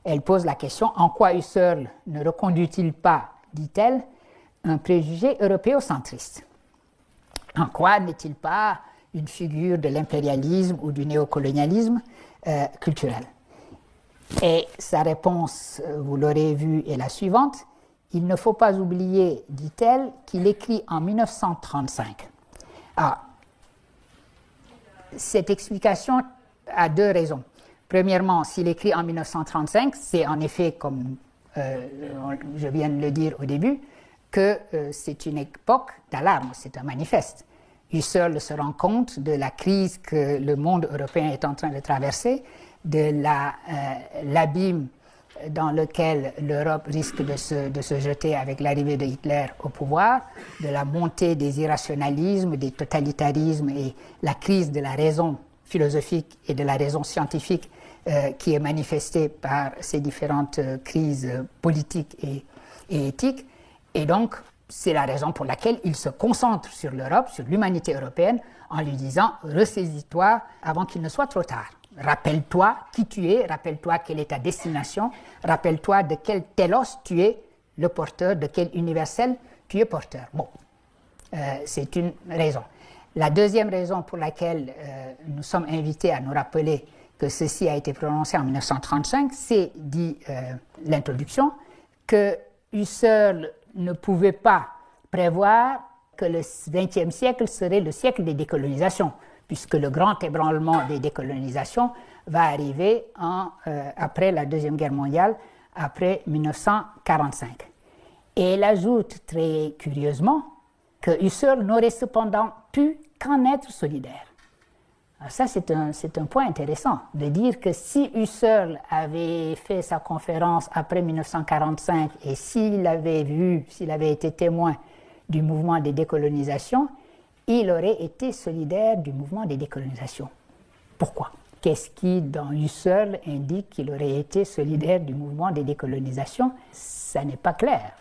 Elle pose la question, en quoi Husserl ne reconduit-il pas, dit-elle, un préjugé européocentriste? En quoi n'est-il pas une figure de l'impérialisme ou du néocolonialisme culturel? Et sa réponse, vous l'aurez vu, est la suivante. Il ne faut pas oublier, dit-elle, qu'il écrit en 1935. Alors, cette explication a deux raisons. Premièrement, s'il écrit en 1935, c'est en effet, comme je viens de le dire au début, que c'est une époque d'alarme, c'est un manifeste. Husserl se rend compte de la crise que le monde européen est en train de traverser, de l'abîme dans lequel l'Europe risque de se jeter avec l'arrivée de Hitler au pouvoir, de la montée des irrationalismes, des totalitarismes et la crise de la raison philosophique et de la raison scientifique qui est manifestée par ces différentes crises politiques et éthiques. Et donc, c'est la raison pour laquelle il se concentre sur l'Europe, sur l'humanité européenne, en lui disant « ressaisis-toi avant qu'il ne soit trop tard ». Rappelle-toi qui tu es, rappelle-toi quelle est ta destination, rappelle-toi de quel télos tu es le porteur, de quel universel tu es porteur. Bon, c'est une raison. La deuxième raison pour laquelle nous sommes invités à nous rappeler que ceci a été prononcé en 1935, c'est, dit l'introduction, que Husserl ne pouvait pas prévoir que le XXe siècle serait le siècle des décolonisations, puisque le grand ébranlement des décolonisations va arriver après la Deuxième Guerre mondiale, après 1945. Et elle ajoute très curieusement que Husserl n'aurait cependant pu qu'en être solidaire. Alors ça, c'est un point intéressant, de dire que si Husserl avait fait sa conférence après 1945 et s'il avait été témoin du mouvement des décolonisations, il aurait été solidaire du mouvement des décolonisations. Pourquoi? Qu'est-ce qui, dans Husserl, indique qu'il aurait été solidaire du mouvement des décolonisations? Ça n'est pas clair.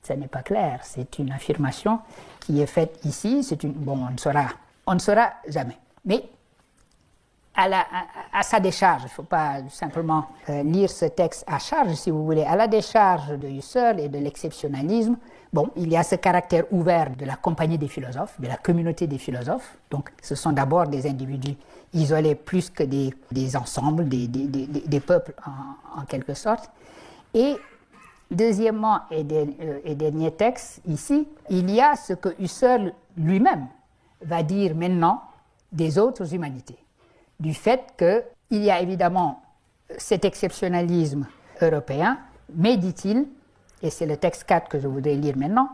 Ça n'est pas clair. C'est une affirmation qui est faite ici. Bon, on ne saura jamais. Mais à sa décharge, il ne faut pas simplement lire ce texte à charge, si vous voulez, à la décharge de Husserl et de l'exceptionnalisme, bon, il y a ce caractère ouvert de la compagnie des philosophes, de la communauté des philosophes. Donc, ce sont d'abord des individus isolés plus que des ensembles, des peuples en quelque sorte. Et deuxièmement, et dernier texte ici, il y a ce que Husserl lui-même va dire maintenant des autres humanités. Du fait qu'il y a évidemment cet exceptionnalisme européen, mais dit-il, et c'est le texte 4 que je voudrais lire maintenant,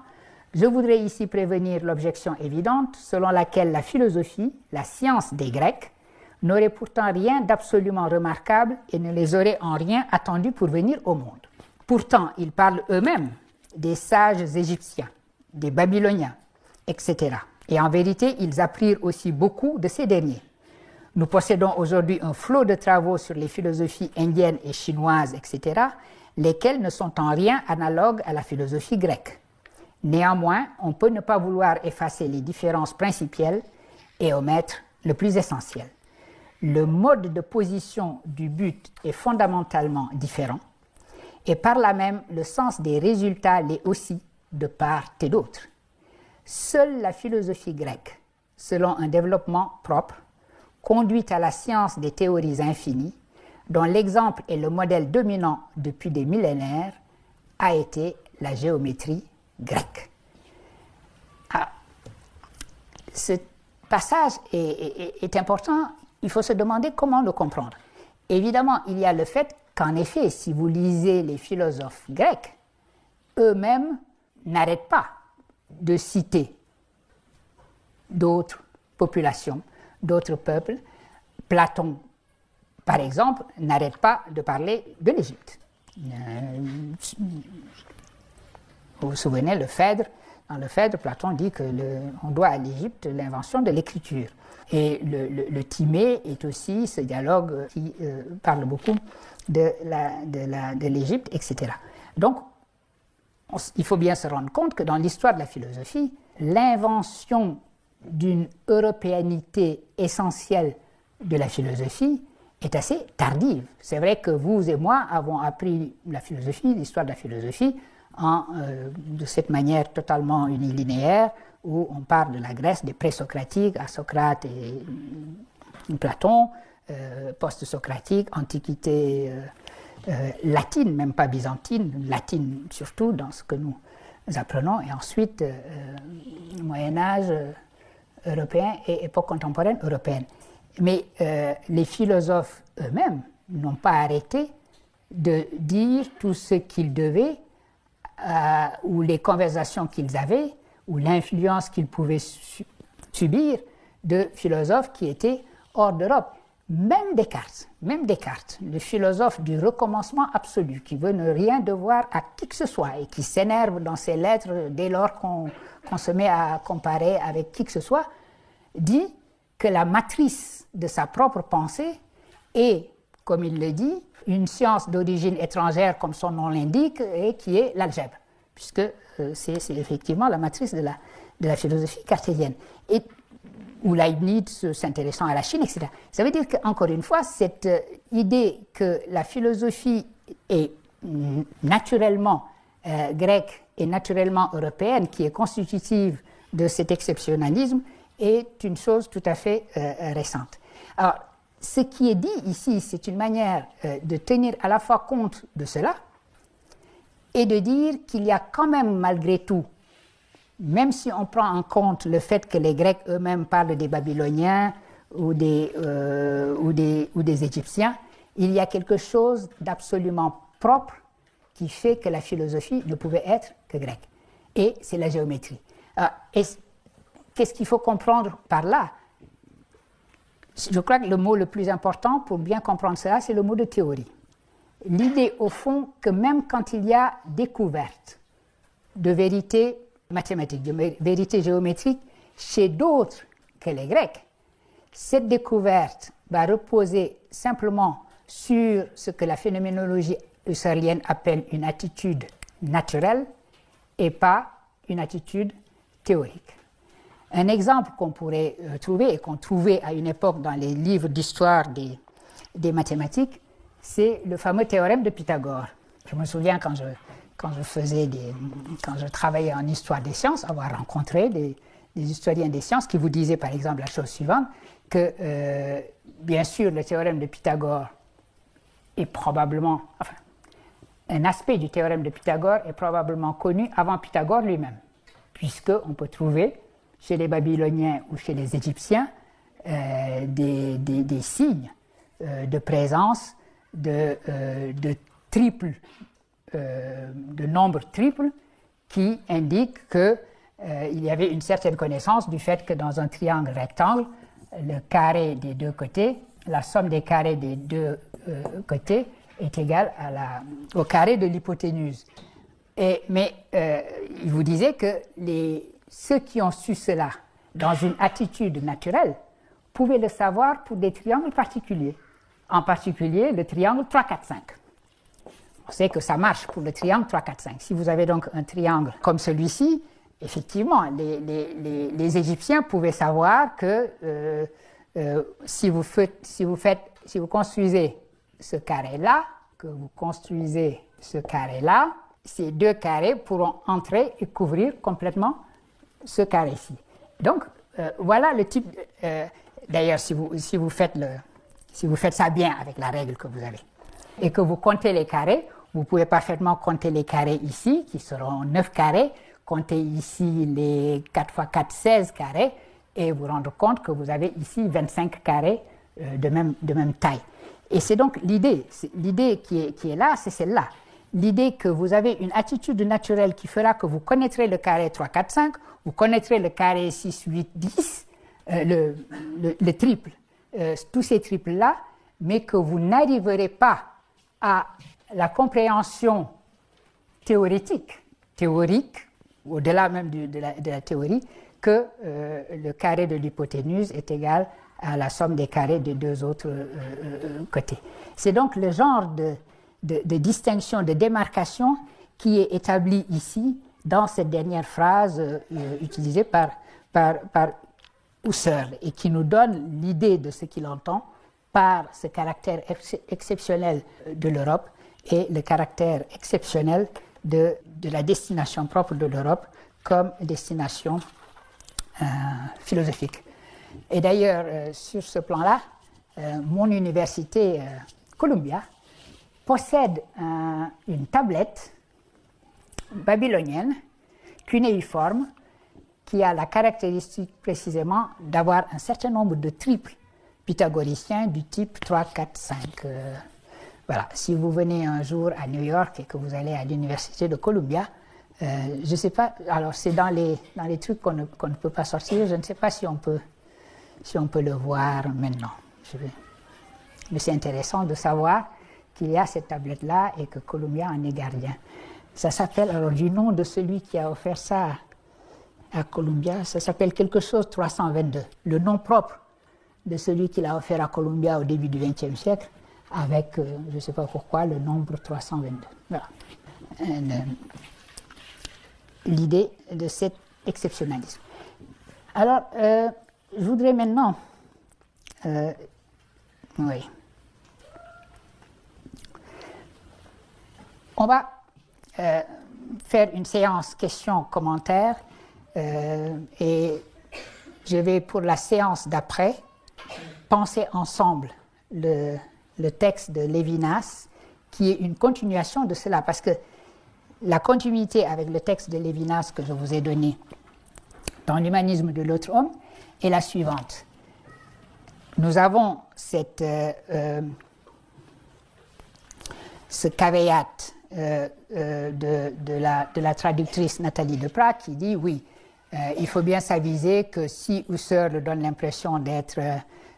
je voudrais ici prévenir l'objection évidente selon laquelle la philosophie, la science des Grecs, n'aurait pourtant rien d'absolument remarquable et ne les aurait en rien attendus pour venir au monde. Pourtant, ils parlent eux-mêmes des sages égyptiens, des Babyloniens, etc. Et en vérité, ils apprirent aussi beaucoup de ces derniers. Nous possédons aujourd'hui un flot de travaux sur les philosophies indiennes et chinoises, etc., lesquels ne sont en rien analogues à la philosophie grecque. Néanmoins, on peut ne pas vouloir effacer les différences principielles et omettre le plus essentiel. Le mode de position du but est fondamentalement différent, et par là même le sens des résultats l'est aussi de part et d'autre. Seule la philosophie grecque, selon un développement propre, conduit à la science des théories infinies, dont l'exemple et le modèle dominant depuis des millénaires, a été la géométrie grecque. Alors, ce passage est important, il faut se demander comment le comprendre. Évidemment, il y a le fait qu'en effet, si vous lisez les philosophes grecs, eux-mêmes n'arrêtent pas de citer d'autres populations, d'autres peuples. Platon, par exemple, n'arrête pas de parler de l'Égypte. Vous vous souvenez, le Phèdre Dans le Phèdre, Platon dit qu'on doit à l'Égypte l'invention de l'écriture. Et le Timée est aussi ce dialogue qui parle beaucoup de l'Égypte, etc. Donc, il faut bien se rendre compte que dans l'histoire de la philosophie, l'invention d'une européanité essentielle de la philosophie est assez tardive. C'est vrai que vous et moi avons appris la philosophie, l'histoire de la philosophie, de cette manière totalement unilinéaire, où on parle de la Grèce, des présocratiques, à Socrate et Platon, post-socratique, antiquité latine, même pas byzantine, latine surtout dans ce que nous apprenons, et ensuite Moyen-Âge européen et époque contemporaine européenne. Mais les philosophes eux-mêmes n'ont pas arrêté de dire tout ce qu'ils devaient, ou les conversations qu'ils avaient, ou l'influence qu'ils pouvaient subir de philosophes qui étaient hors d'Europe. Même Descartes, le philosophe du recommencement absolu, qui veut ne rien devoir à qui que ce soit et qui s'énerve dans ses lettres dès lors qu'on se met à comparer avec qui que ce soit, dit que la matrice de sa propre pensée est, comme il le dit, une science d'origine étrangère, comme son nom l'indique, et qui est l'algèbre, puisque c'est effectivement la matrice de la philosophie cartésienne. Et ou Leibniz s'intéressant à la Chine, etc. Ça veut dire qu'encore une fois, cette idée que la philosophie est naturellement grecque et naturellement européenne, qui est constitutive de cet exceptionnalisme, est une chose tout à fait récente. Alors, ce qui est dit ici, c'est une manière de tenir à la fois compte de cela et de dire qu'il y a quand même, malgré tout, même si on prend en compte le fait que les Grecs eux-mêmes parlent des Babyloniens ou des Égyptiens, il y a quelque chose d'absolument propre qui fait que la philosophie ne pouvait être que grecque. Et c'est la géométrie. Qu'est-ce qu'il faut comprendre par là? Je crois que le mot le plus important pour bien comprendre cela, c'est le mot de théorie. L'idée, au fond, que même quand il y a découverte de vérité mathématique, de vérité géométrique chez d'autres que les Grecs, cette découverte va reposer simplement sur ce que la phénoménologie husserlienne appelle une attitude naturelle et pas une attitude théorique. Un exemple qu'on pourrait trouver et qu'on trouvait à une époque dans les livres d'histoire des mathématiques, c'est le fameux théorème de Pythagore. Je me souviens quand je travaillais en histoire des sciences, avoir rencontré des historiens des sciences qui vous disaient par exemple la chose suivante, que bien sûr le théorème de Pythagore est probablement, un aspect du théorème de Pythagore est probablement connu avant Pythagore lui-même, puisqu'on peut trouver chez les Babyloniens ou chez les Égyptiens des signes de présence de nombres triples qui indiquent qu'il y avait une certaine connaissance du fait que dans un triangle rectangle, le carré des deux côtés, la somme des carrés des deux côtés est égale au carré de l'hypoténuse. Mais il vous disait que ceux qui ont su cela dans une attitude naturelle pouvaient le savoir pour des triangles particuliers. En particulier, le triangle 3, 4, 5. On sait que ça marche pour le triangle 3, 4, 5. Si vous avez donc un triangle comme celui-ci, effectivement, les Égyptiens pouvaient savoir que si vous construisez ce carré-là, ces deux carrés pourront entrer et couvrir complètement ce carré-ci. Donc, voilà le type... d'ailleurs, si vous faites ça bien avec la règle que vous avez, et que vous comptez les carrés, vous pouvez parfaitement compter les carrés ici, qui seront 9 carrés, compter ici les 4 x 4, 16 carrés, et vous rendre compte que vous avez ici 25 carrés de même taille. Et c'est donc l'idée qui est là, c'est celle-là. L'idée que vous avez une attitude naturelle qui fera que vous connaîtrez le carré 3, 4, 5, vous connaîtrez le carré 6, 8, 10, le triple, tous ces triples-là, mais que vous n'arriverez pas à la compréhension théorique au-delà même de la théorie, que le carré de l'hypoténuse est égal à la somme des carrés des deux autres côtés. C'est donc le genre de distinction, de démarcation qui est établi ici dans cette dernière phrase utilisée par Husserl et qui nous donne l'idée de ce qu'il entend par ce caractère exceptionnel de l'Europe et le caractère exceptionnel de la destination propre de l'Europe comme destination philosophique. Et d'ailleurs, sur ce plan-là, mon université, Columbia, possède une tablette babylonienne, cunéiforme, qui a la caractéristique précisément d'avoir un certain nombre de triples pythagoriciens du type 3, 4, 5. Voilà. Si vous venez un jour à New York et que vous allez à l'université de Columbia, je ne sais pas, alors c'est dans les trucs qu'on ne peut pas sortir, je ne sais pas si on peut le voir maintenant. Mais c'est intéressant de savoir qu'il y a cette tablette-là et que Columbia en est gardien. Ça s'appelle, alors du nom de celui qui a offert ça à Columbia, ça s'appelle quelque chose 322, le nom propre de celui qui l'a offert à Columbia au début du XXe siècle, avec, je ne sais pas pourquoi, le nombre 322. Voilà. L'idée de cet exceptionnalisme. Alors, je voudrais maintenant... oui. On va faire une séance questions-commentaires et je vais, pour la séance d'après, penser ensemble le texte de Lévinas, qui est une continuation de cela, parce que la continuité avec le texte de Lévinas que je vous ai donné dans l'humanisme de l'autre homme est la suivante. Nous avons ce caveat de la traductrice Nathalie Deprat qui dit oui, il faut bien s'aviser que si Husserl donne l'impression d'être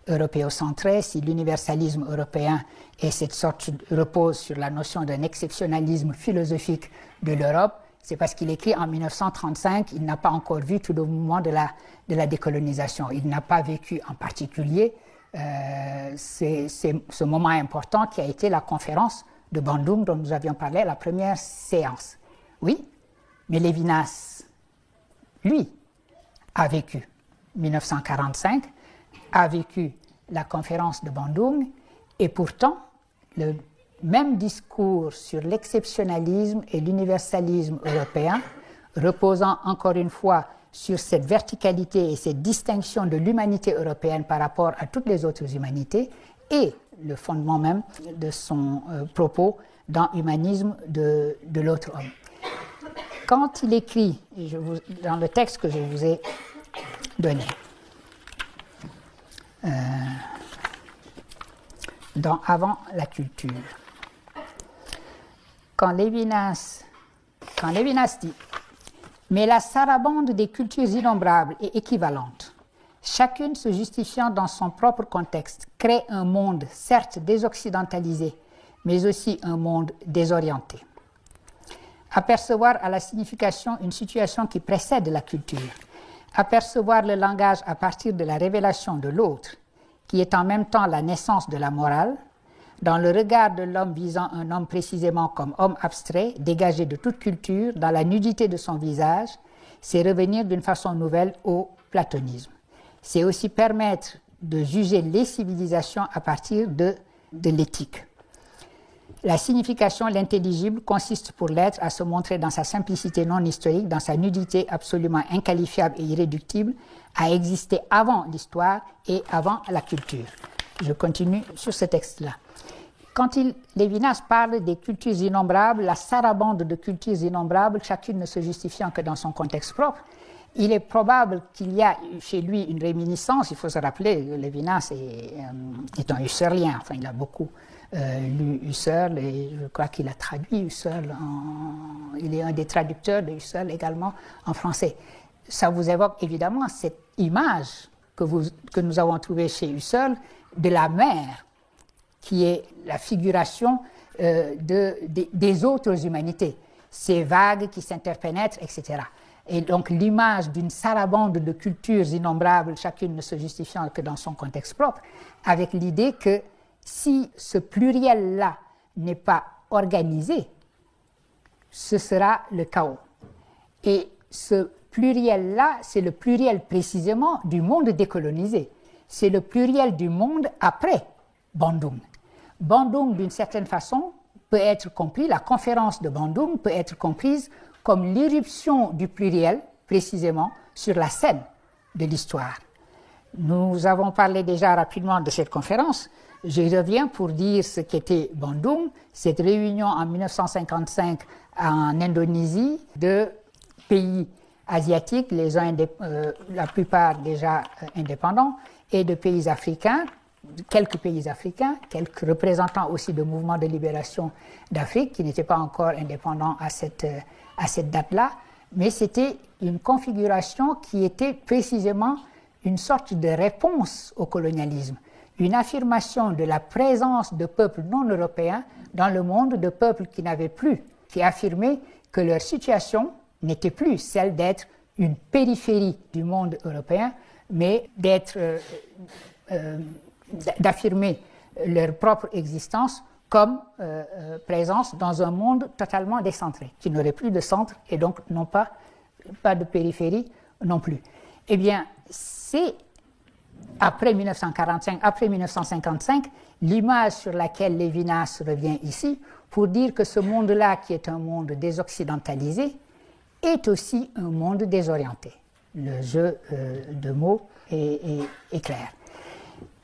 européocentré, si l'universalisme européen et cette sorte repose sur la notion d'un exceptionnalisme philosophique de l'Europe, c'est parce qu'il écrit en 1935, il n'a pas encore vu tout le mouvement de la décolonisation. Il n'a pas vécu en particulier ce moment important qui a été la conférence de Bandung dont nous avions parlé à la première séance. Oui, mais Lévinas, lui, a vécu 1945, a vécu la conférence de Bandung, et pourtant, le même discours sur l'exceptionnalisme et l'universalisme européen, reposant encore une fois sur cette verticalité et cette distinction de l'humanité européenne par rapport à toutes les autres humanités, et le fondement même de son propos dans l'humanisme de l'autre homme. Quand il écrit, dans le texte que je vous ai donné, dans Avant la culture, quand Lévinas dit « Mais la sarabande des cultures innombrables et équivalentes, chacune se justifiant dans son propre contexte, crée un monde certes désoccidentalisé, mais aussi un monde désorienté. Apercevoir à la signification une situation qui précède la culture, apercevoir le langage à partir de la révélation de l'autre, qui est en même temps la naissance de la morale, dans le regard de l'homme visant un homme précisément comme homme abstrait, dégagé de toute culture, dans la nudité de son visage, c'est revenir d'une façon nouvelle au platonisme. C'est aussi permettre de juger les civilisations à partir de l'éthique. La signification, l'intelligible, consiste pour l'être à se montrer dans sa simplicité non historique, dans sa nudité absolument inqualifiable et irréductible, à exister avant l'histoire et avant la culture. Je continue sur ce texte-là. Quand Lévinas parle des cultures innombrables, la sarabande de cultures innombrables, chacune ne se justifiant que dans son contexte propre, il est probable qu'il y a chez lui une réminiscence. Il faut se rappeler que Lévinas est un husserlien, enfin il a beaucoup lu Husserl et je crois qu'il a traduit Husserl, il est un des traducteurs de Husserl également en français. Ça vous évoque évidemment cette image que nous avons trouvée chez Husserl de la mer, qui est la figuration des autres humanités, ces vagues qui s'interpénètrent, etc. et donc l'image d'une sarabande de cultures innombrables, chacune ne se justifiant que dans son contexte propre, avec l'idée que si ce pluriel-là n'est pas organisé, ce sera le chaos. Et ce pluriel-là, c'est le pluriel précisément du monde décolonisé. C'est le pluriel du monde après Bandung. Bandung, d'une certaine façon, peut être compris, la conférence de Bandung peut être comprise comme l'irruption du pluriel, précisément, sur la scène de l'histoire. Nous avons parlé déjà rapidement de cette conférence. Je reviens pour dire ce qu'était Bandung, cette réunion en 1955 en Indonésie de pays asiatiques, la plupart déjà indépendants, et de pays africains, quelques pays africains, quelques représentants aussi de mouvements de libération d'Afrique qui n'étaient pas encore indépendants à cette date-là, mais c'était une configuration qui était précisément une sorte de réponse au colonialisme, une affirmation de la présence de peuples non européens dans le monde, de peuples qui affirmaient que leur situation n'était plus celle d'être une périphérie du monde européen, mais d'affirmer leur propre existence comme présence dans un monde totalement décentré, qui n'aurait plus de centre et donc non pas de périphérie non plus. Eh bien, c'est après 1945, après 1955, l'image sur laquelle Lévinas revient ici pour dire que ce monde-là, qui est un monde désoccidentalisé, est aussi un monde désorienté. Le jeu de mots est clair.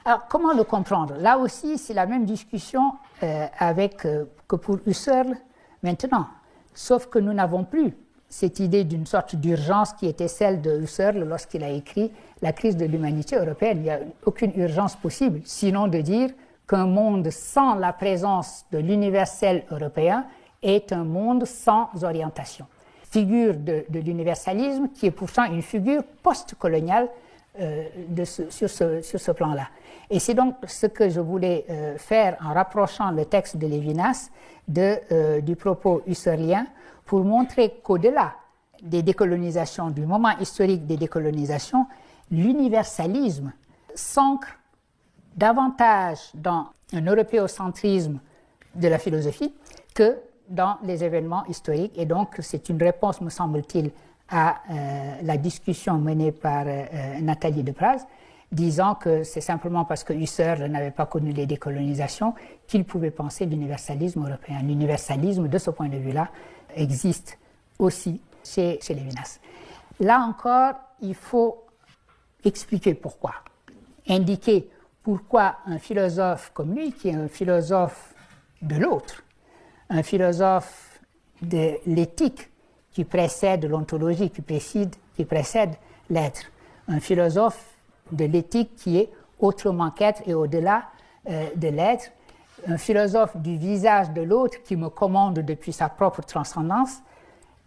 Alors, comment le comprendre? Là aussi, c'est la même discussion que pour Husserl maintenant, sauf que nous n'avons plus cette idée d'une sorte d'urgence qui était celle de Husserl lorsqu'il a écrit La crise de l'humanité européenne. Il n'y a aucune urgence possible, sinon de dire qu'un monde sans la présence de l'universel européen est un monde sans orientation. Figure de l'universalisme qui est pourtant une figure post-coloniale sur ce plan-là. Et c'est donc ce que je voulais faire en rapprochant le texte de Lévinas du propos husserlien pour montrer qu'au-delà des décolonisations, du moment historique des décolonisations, l'universalisme s'ancre davantage dans un européocentrisme de la philosophie que dans les événements historiques. Et donc, c'est une réponse, me semble-t-il, à la discussion menée par Nathalie Depraz, disant que c'est simplement parce que Husserl n'avait pas connu les décolonisations qu'il pouvait penser l'universalisme européen. L'universalisme, de ce point de vue-là, existe aussi chez Lévinas. Là encore, il faut expliquer pourquoi, indiquer pourquoi un philosophe comme lui, qui est un philosophe de l'autre, un philosophe de l'éthique qui précède l'ontologie, qui précède l'être, un philosophe de l'éthique qui est autrement qu'être et au-delà de l'être, un philosophe du visage de l'autre qui me commande depuis sa propre transcendance,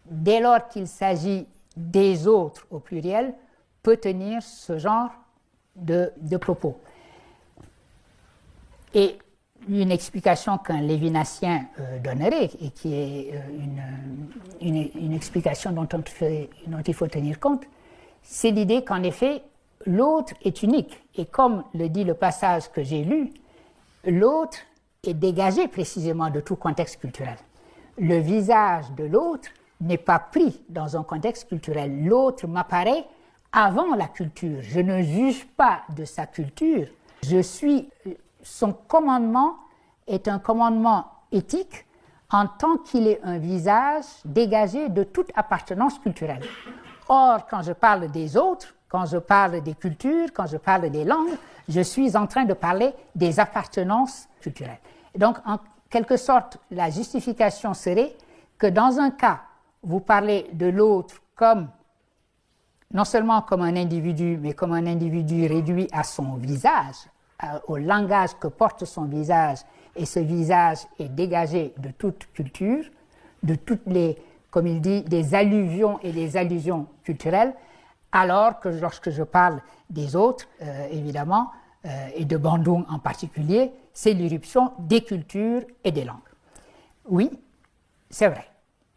dès lors qu'il s'agit des autres au pluriel, peut tenir ce genre de propos. Et une explication qu'un lévinassien donnerait, et qui est une explication dont il faut tenir compte, c'est l'idée qu'en effet, l'autre est unique. Et comme le dit le passage que j'ai lu, l'autre est dégagé précisément de tout contexte culturel. Le visage de l'autre n'est pas pris dans un contexte culturel. L'autre m'apparaît avant la culture. Je ne juge pas de sa culture. Son commandement est un commandement éthique en tant qu'il est un visage dégagé de toute appartenance culturelle. Or, quand je parle des autres, quand je parle des cultures, quand je parle des langues, je suis en train de parler des appartenances culturelles. Et donc, en quelque sorte, la justification serait que dans un cas, vous parlez de l'autre comme, non seulement comme un individu, mais comme un individu réduit à son visage, au langage que porte son visage, et ce visage est dégagé de toute culture, de toutes les, comme il dit, des alluvions et des allusions culturelles, alors que lorsque je parle des autres, évidemment, et de Bandung en particulier, c'est l'irruption des cultures et des langues. Oui, c'est vrai.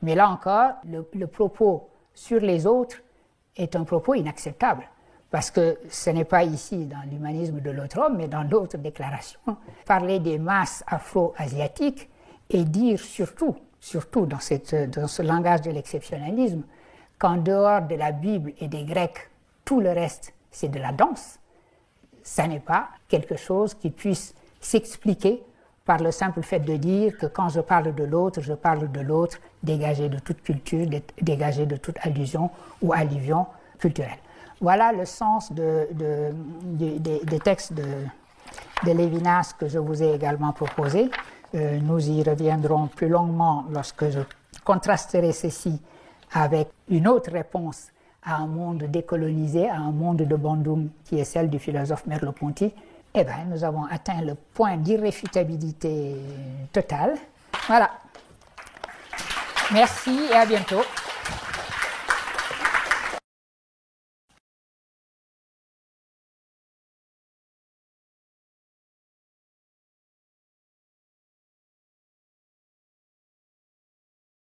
Mais là encore, le propos sur les autres est un propos inacceptable. Parce que ce n'est pas ici dans l'humanisme de l'autre homme, mais dans d'autres déclarations. Parler des masses afro-asiatiques et dire surtout dans ce langage de l'exceptionnalisme, qu'en dehors de la Bible et des Grecs, tout le reste, c'est de la danse, ça n'est pas quelque chose qui puisse s'expliquer par le simple fait de dire que quand je parle de l'autre, je parle de l'autre dégagé de toute culture, dégagé de toute allusion ou allusion culturelle. Voilà le sens des textes de Lévinas que je vous ai également proposés. Nous y reviendrons plus longuement lorsque je contrasterai ceci avec une autre réponse à un monde décolonisé, à un monde de Bandung qui est celle du philosophe Merleau-Ponty. Eh bien, nous avons atteint le point d'irréfutabilité totale. Voilà. Merci et à bientôt.